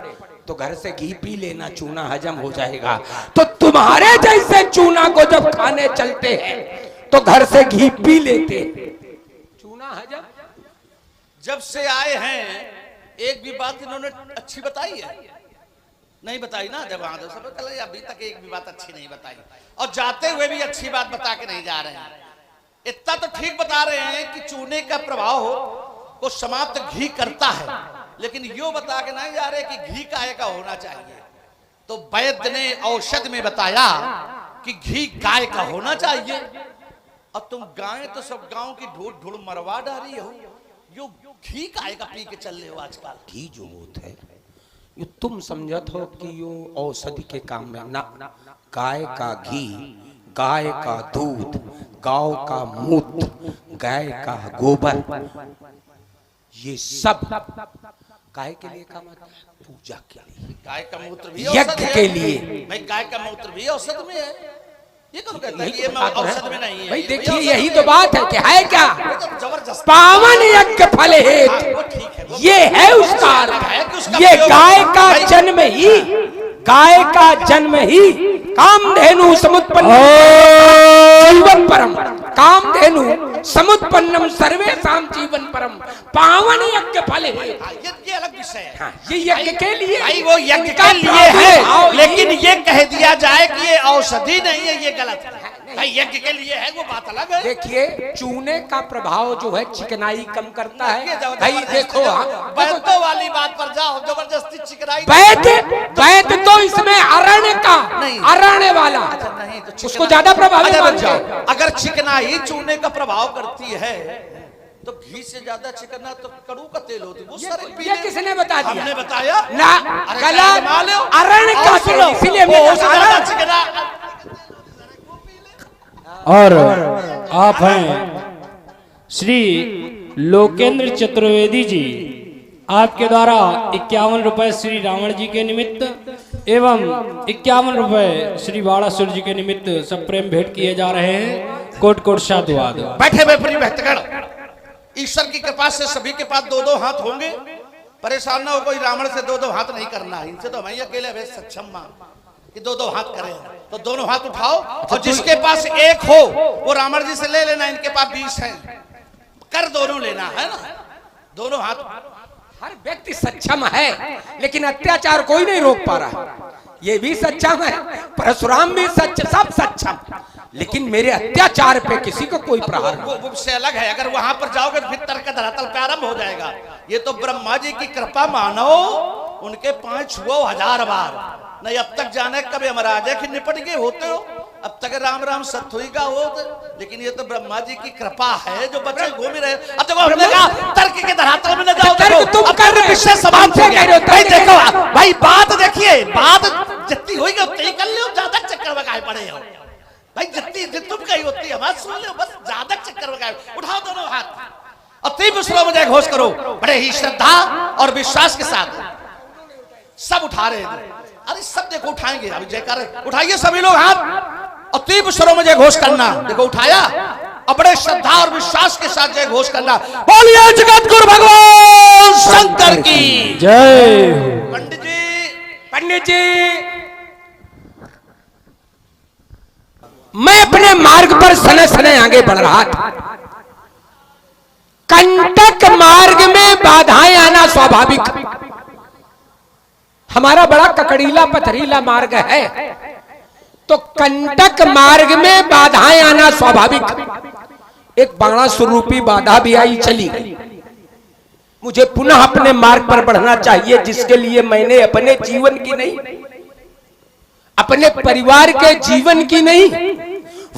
तो घर से घी पी लेना, चूना हजम हो जाएगा। तो तुम्हारे जैसे चूना को जब खाने चलते हैं तो घर से घी पी लेते, चूना हजम। जब से आए हैं एक भी बात इन्होंने अच्छी बताई है? नहीं बताई ना। जब आए सब कल अभी तक एक भी बात अच्छी नहीं बताई, और जाते हुए भी अच्छी बात बता के नहीं जा रहे हैं। इतना तो ठीक बता रहे हैं कि चूने का प्रभाव को समाप्त घी करता है, लेकिन यो बता के नहीं जा रहे कि घी काहे का होना चाहिए। तो वैद्य ने औषध में बताया कि घी गाय का होना चाहिए, और तुम गाय तो सब गांव की ढूंढ ढूंढ मरवा डाली हो, यो घी काहे का पी के चल रहे हो आजकल। घी जो होता है ये तुम समझत हो कि यो औषधि के काम में ना, गाय का घी, गाय का दूध, गांव का मूत्र, गाय का गोबर, ये सब गाय के लिए काम आता है, पूजा के लिए, गाय का मूत्र भी यज्ञ के लिए। भाई गाय का मूत्र भी औषध में है, ये कौन कहता है कि ये औषध में नहीं है? भाई देखिए यही तो बात है कि है क्या, तो जबरदस्त पावन यज्ञ फल हेतु ये है उसका अर्थ। ये गाय का जन्म ही, गाय का जन्म ही कामधेनु समुत्पन्न जीवन परम, कामधेनु समुत्पन्नम सर्वेषां जीवन परम पावन यज्ञ फल है। ये अलग विषय है। हाँ, ये यज्ञ के लिए, भाई वो यज्ञ के लिए है, लेकिन ये कह दिया जाए कि ये औषधि नहीं है, ये गलत है। भाई यज्ञ के लिए है, वो बात अलग है। देखिए चूने का प्रभाव जो है चिकनाई कम करता है। भाई देखो वैद्यों वाली बात पर जाओ, जबरदस्ती चिकनाई। वैद्य तो इसमें अरण्य का, अरण्य वाला नहीं तो उसको ज्यादा प्रभावित मानते हैं। अगर चिकनाई चूने का प्रभाव करती है तो घी से ज्यादा चिकना तो कड़ू का तेल होती है। ये किसने बता दिया? हमने बताया ना, गलत। अरण्य का तेल, इसलिए चिकना। और आप हैं श्री लोकेंद्र चतुर्वेदी जी, आपके द्वारा 51 रुपए श्री रावण जी के निमित्त एवं 51 रुपए श्री वाणासुर जी के निमित्त सब प्रेम भेंट किए जा रहे हैं। कोट कोट साधुवाद। बैठे हुए प्रिय भक्तगण, ईश्वर की कृपा से सभी के पास दो दो हाथ होंगे। परेशान ना हो, कोई रावण से दो दो हाथ नहीं करना है। इनसे तो मैं अकेले अभी सक्षम मां कि दो दो हाथ करें, तो दोनों हाथ उठाओ, और जिसके पास एक हो वो रावण जी से ले लेना। इनके पास 20 है, कर दोनों लेना है ना, दोनों हाथ। हर व्यक्ति सक्षम है, लेकिन अत्याचार कोई नहीं रोक पा रहा। ये भी सक्षम है, परशुराम भी सब सक्षम, लेकिन मेरे अत्याचार पे किसी को कोई प्रहार नहीं। वो से अलग है। अगर वहां पर जाओगे तो फिर तर्क धरातल प्रारंभ हो जाएगा। ये तो ब्रह्मा जी की कृपा मानो, उनके 5 छुओ 1000 बार नहीं। अब तक जाने कभी यमराज कि निपट गए होते हो, अब तक राम राम सत्युई का हो, लेकिन ये तो ब्रह्मा जी की कृपा है जो बच्चे घूम रहे। अब देखो हमने कहा तर्क के धरातल में न जाओ, तुम कर रहे विषय समाप्त हो गया। भाई देखो भाई बात देखिए, बात जितनी होगी उतनी कर लो, ज्यादा चक्कर में काहे पड़े हो भाई। जितनी तुम कही होती है बात सुन लो, बस ज्यादा चक्कर में काहे। उठाओ दोनों हाथ और 3 विश्व में घोष करो बड़े ही श्रद्धा और विश्वास के साथ। सब उठा रहे हैं, अरे सब देखो उठाएंगे अभी। जयकार उठाइए सभी लोग हाथ, और 3 स्वरों में जय घोष करना। देखो उठाया, और बड़े श्रद्धा और विश्वास के साथ जय घोष करना। बोलिए जगत गुरु भगवान शंकर की जय। पंडित जी मैं अपने मार्ग पर सने सने आगे बढ़ रहा था। कंटक मार्ग में बाधाएं आना स्वाभाविक, हमारा बड़ा ककड़ीला पथरीला मार्ग है, तो कंटक मार्ग में बाधाएं आना स्वाभाविक। एक बाणासुर रूपी बाधा भी आई, चली गई। मुझे पुनः अपने मार्ग पर बढ़ना चाहिए, जिसके लिए मैंने अपने जीवन की नहीं अपने परिवार के जीवन की नहीं,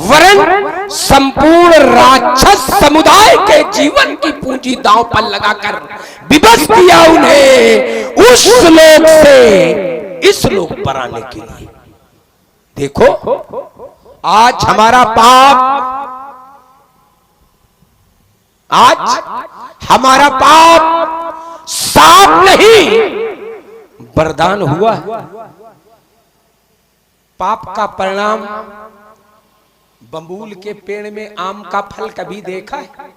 वरन संपूर्ण राक्षस समुदाय के जीवन की पूंजी दांव पर लगाकर विवश किया उन्हें उस लोक से इस लोक पर आने के लिए। देखो आज हमारा पाप, आज हमारा पाप साफ नहीं वरदान हुआ। पाप का परिणाम बबूल के पेड़ में आम का फल कभी देखा है?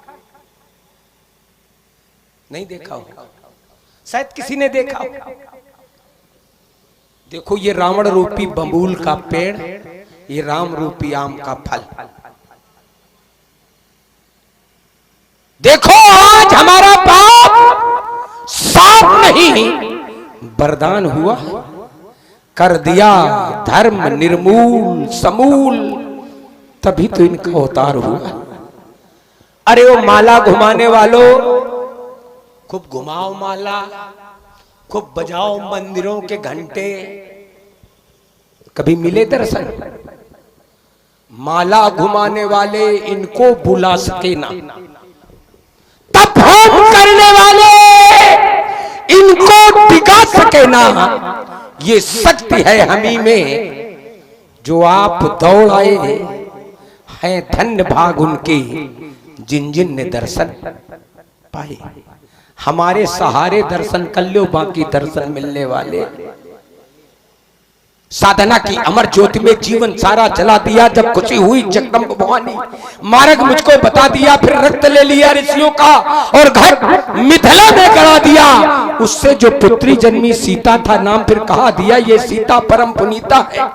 नहीं देखा होगा, शायद किसी ने देखा होगा। देखो ये रावण रूपी बबूल का पेड़, ये राम रूपी आम का फल। देखो आज हमारा पाप साफ नहीं वरदान हुआ, कर दिया धर्म निर्मूल समूल, तभी तो इनका अवतार हुआ। अरे वो माला घुमाने वालों, खूब घुमाओ माला, खूब बजाओ मंदिरों के घंटे, कभी मिले दर्शन? माला घुमाने वाले इनको बुला सके ना, तप होम करने वाले इनको टिका सके ना। ये शक्ति है हमी में जो आप दौड़ आए हैं, धन्य भाग उनके जिन जिन ने दर्शन पाए। हमारे सहारे दर्शन कर लो, बाकी दर्शन मिलने वाले। साधना की अमर ज्योति में जीवन सारा जला दिया, जब खुशी हुई जगदम्ब भवानी, मार्ग मुझको बता दिया, फिर रक्त ले लिया ऋषियों का और घट मिथिला में गड़ा दिया। उससे जो पुत्री जन्मी सीता था, नाम फिर कहा दिया ये सीता परम पुनीता है,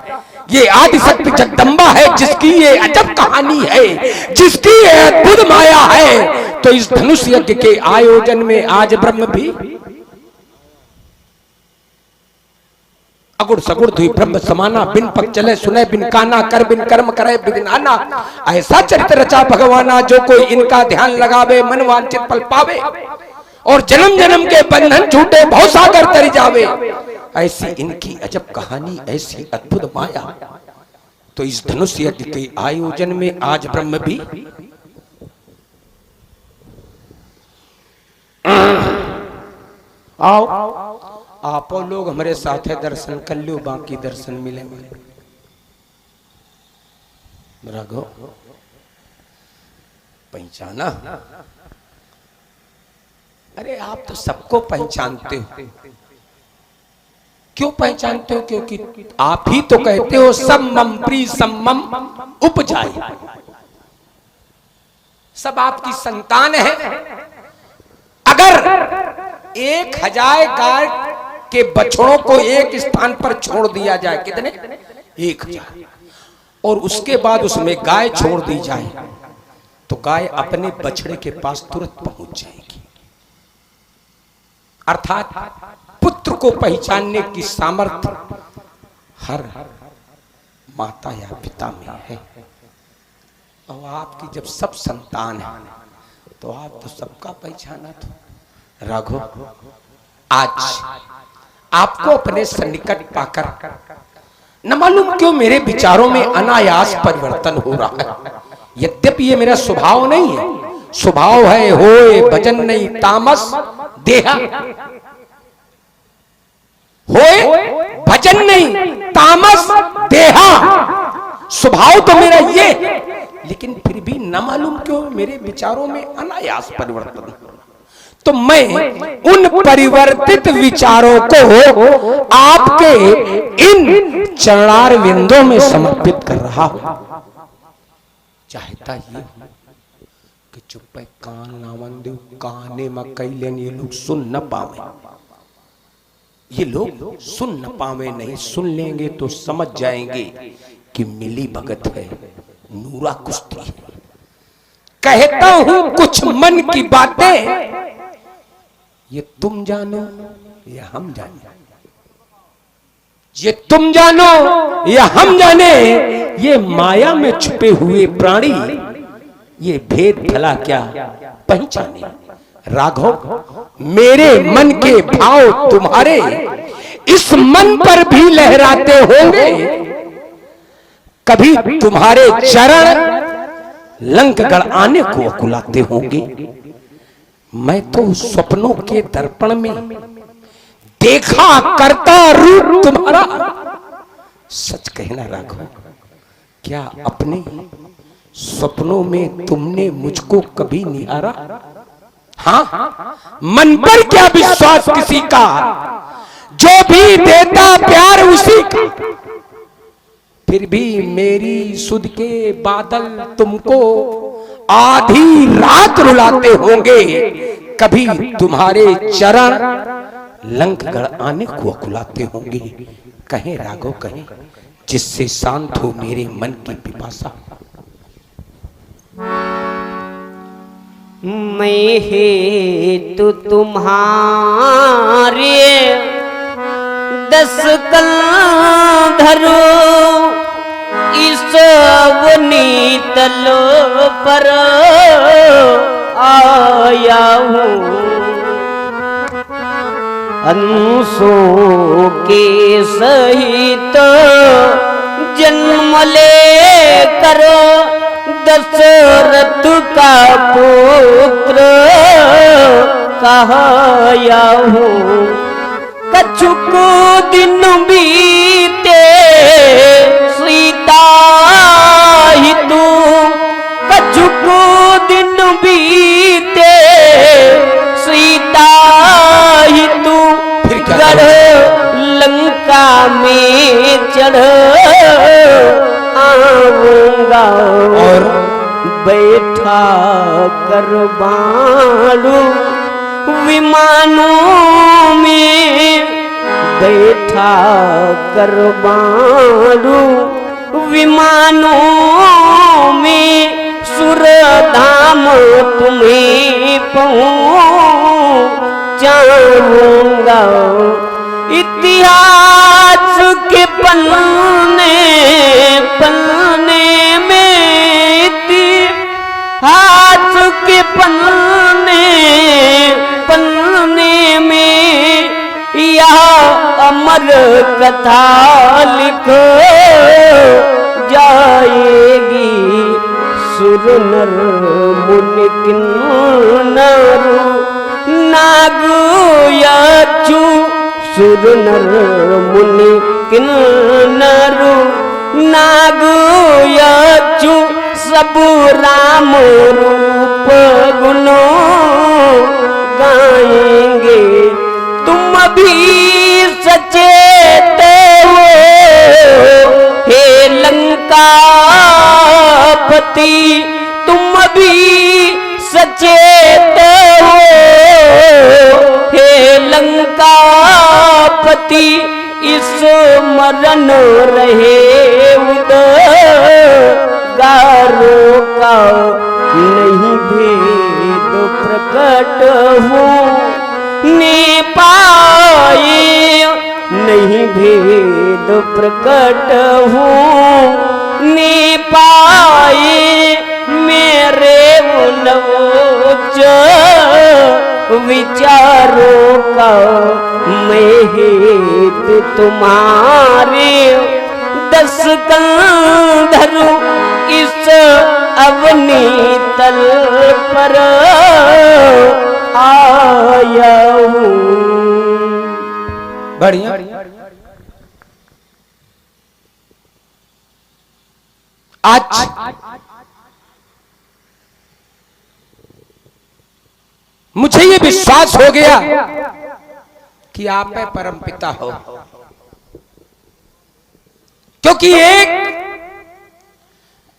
ये आदिशक्ति जगदम्बा है, जिसकी ये अजब कहानी है, जिसकी ये अद्भुत माया है। तो इस धनुष यज्ञ के आयोजन में आज ब्रह्म भी अगुड़ सगुड़ धुई ब्रह्म समाना, बिन पग चले सुने बिन काना, कर बिन कर्म करे बिन आना। ऐसा चरित्र रचा भगवाना, जो कोई इनका ध्यान लगावे मन वांछित फल पावे, और जन्म जन्म के बंधन छूटे भव सागर तरी जावे। ऐसी इनकी अजब कहानी, ऐसी अद्भुत माया। तो इस धनुष यज्ञ के आयोजन में आज ब्रह्म भी आओ आप लोग हमारे साथ है, दर्शन कर लो, बाकी दर्शन मिले मिले। राघव पहचाना? अरे आप तो सबको पहचानते हो। क्यों पहचानते हो? क्योंकि आप ही तो कहते हो सम्मम प्री सम्मम उपजाए। सब आपकी संतान है। अगर 1000 गाय के बछड़ों को एक स्थान पर छोड़ दिया जाए, कितने? 1000, और उसके बाद उसमें गाय छोड़ दी जाए, तो गाय अपने बछड़े के पास तुरंत पहुंच जाएगी। अर्थात पुत्र को पहचानने की सामर्थ्य हर माता या पिता में है। और आपकी जब सब संतान है, तो आप तो सबका पहचाना था। राघव आज आपको अपने सन्निकट पाकर न मालूम क्यों मेरे विचारों में अनायास परिवर्तन हो रहा है। यद्यपि ये मेरा स्वभाव नहीं है, स्वभाव है होए भजन नहीं तामस देहा, होए भजन नहीं तामस देहा, स्वभाव तो मेरा ये, लेकिन फिर भी न मालूम क्यों मेरे विचारों में अनायास परिवर्तन। तो मैं उन परिवर्तित विचारों को आपके इन चरणार विंदों में समर्पित कर रहा हूं। चाहता ये कि चुप कान नावन दो, काने में कैलेन ये लोग सुन न पावे। ये लोग सुन न पावे नहीं, सुन लेंगे तो समझ जाएंगे कि मिली भगत है, नूरा कुश्ती है। कहता हूं कुछ मन की बातें, ये तुम जानो या हम जाने, ये तुम जानो या हम जाने। ये माया में छुपे हुए प्राणी ये भेद भला क्या पहचाने। राघव मेरे मन के भाव तुम्हारे इस मन पर भी लहराते होंगे, कभी तुम्हारे चरण लंकगढ़ आने को अकुलाते होंगे। मैं तो स्वप्नों के दर्पण में देखा करता रूप तुम्हारा। सच कहना राघव, क्या अपने सपनों में तुमने मुझको कभी निहारा? हाँ, मन पर क्या विश्वास किसी का, जो भी देता प्यार उसी का। फिर भी मेरी सुध के बादल तुमको आधी रात रुलाते होंगे। कभी तुम्हारे चरण लंकगढ़ आने को अकुलाते होंगे। कहें राघव कहें, जिससे शांत हो मेरे मन की पिपासा। मैं हेतु तुम्हारे 10 कंधरो इस वनीतल पर आया हूँ। अंशों के सहित जन्म ले करो दशरथ का पुत्र कहाया हूँ। कछुक दिन बीते सीता ही तू, कछुक दिन बीते सीता ही तू। गढ़ लंका में चढ़ आऊंगा और बैठा कर बाणु विमानों में, बैठा कर बाणु विमानों में। सुरधाम तुम्हें पहुँचाऊंगा। इतिहास के पन्ने पन्ने में, इतिहास के पन्ने पन्ने में यह अमर कथा लिखो जाएगी। सुर नर मुनि किन्नर नाग यक्षु, सुर नर मुनि किन्नर नाग यक्षु। सब राम रूप गुणों गाएंगे। तुम भी सचेत हो हे लंकापति, तुम भी सचेत हो हे लंकापति। इस मरण रहे उद्गारों का नहीं भेद प्रकट हो ने पाए, नहीं भेद प्रकट हो ने पाए। मेरे उच्च विचारों का मैं हेतु तुम्हारे 10 कंधर इस अवनी तल पर आया हूँ। बढ़िया। आज मुझे ये विश्वास हो गया कि आप परम पिता हो, क्योंकि एक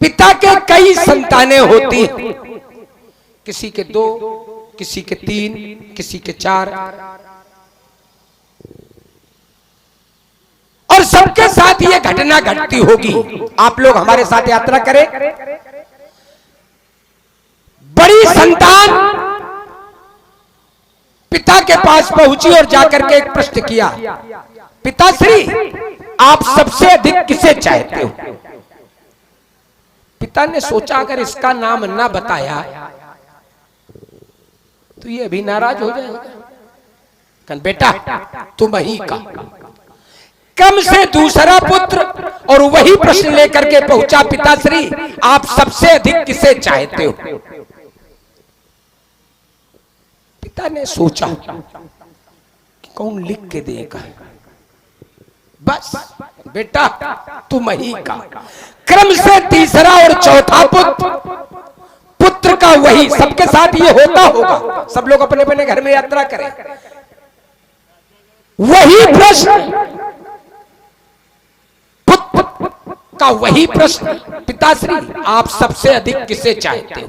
पिता के कई संतानें होती हैं। किसी के 2, किसी के 3, किसी के 4, और सबके साथ ये घटना घटती होगी। आप लोग हमारे साथ यात्रा करें। बड़ी संतान पिता के पास पहुंची और जाकर के एक प्रश्न किया, पिताश्री आप सबसे अधिक किसे चाहते हो? पिता ने सोचा अगर इसका नाम ना बताया तो ये भी नाराज हो जाएगा। बेटा तुम ही का क्रम से दूसरा पुत्र, और वही प्रश्न लेकर के पहुंचा पिताश्री, आप सबसे अधिक किसे चाहते हो? पिता ने सोचा कि कौन लिख के देगा, बस बेटा तुम ही का। क्रम से तीसरा और चौथा पुत्र का वही, सबके साथ ये होता होगा, सब लोग अपने अपने घर में यात्रा करें, वही प्रश्न, पुत्र का वही प्रश्न, पिताश्री आप सबसे अधिक किसे चाहते हो?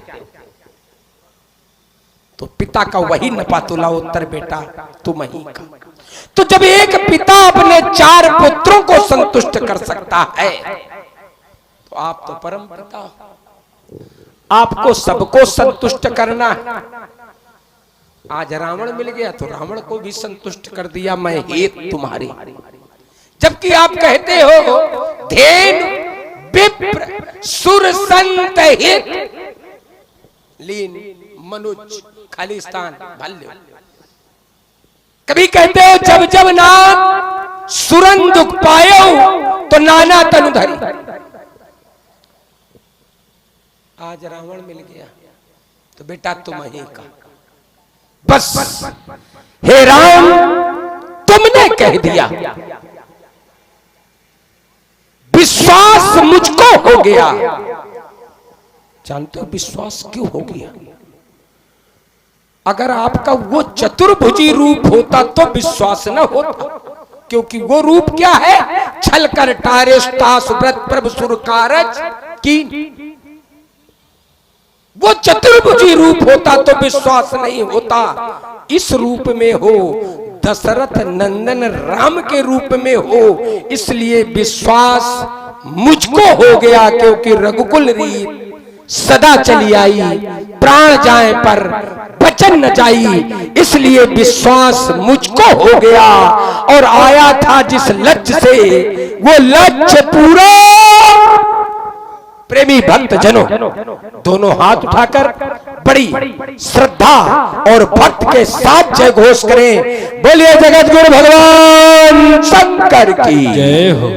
तो पिता का वही नपातुला उत्तर, बेटा तुम ही का। तो जब एक पिता अपने 4 पुत्रों को संतुष्ट कर सकता है, तो आप तो परम पिता, आपको सबको संतुष्ट करना है। आज रावण मिल गया तो रावण को भी संतुष्ट कर दिया, मैं हेत तुम्हारी। जबकि आप कहते हो धेनु विप्र सुर संत हित लीन मनुज खालिस्तान भल्य। कभी कहते हो जब जब नाथ सुरन दुख पायो तो नाना तनु धरी। आज रावण मिल गया तो बेटा तुम ही का, बस हे राम तुमने कह दिया, विश्वास मुझको हो गया। जानते हो विश्वास क्यों हो गया? अगर आपका वो चतुर्भुजी रूप होता तो विश्वास न होता, क्योंकि वो रूप क्या है? छल कर टारेश तास व्रत प्रभु सुर कारज की। वो चतुर्भुजी रूप होता तो विश्वास नहीं होता। इस रूप में हो, दशरथ नंदन राम के रूप में हो, इसलिए विश्वास मुझको हो गया, क्योंकि रघुकुल रीत सदा चली आई, प्राण जाए पर वचन न जाई, इसलिए विश्वास मुझको हो गया। और आया था जिस लक्ष्य से, वो लक्ष्य पूरा। प्रेमी भक्त जनों दोनों हाथ उठाकर बड़ी श्रद्धा और भक्त के साथ जय घोष करें। बोलिए जगत गुरु भगवान शंकर की जय हो।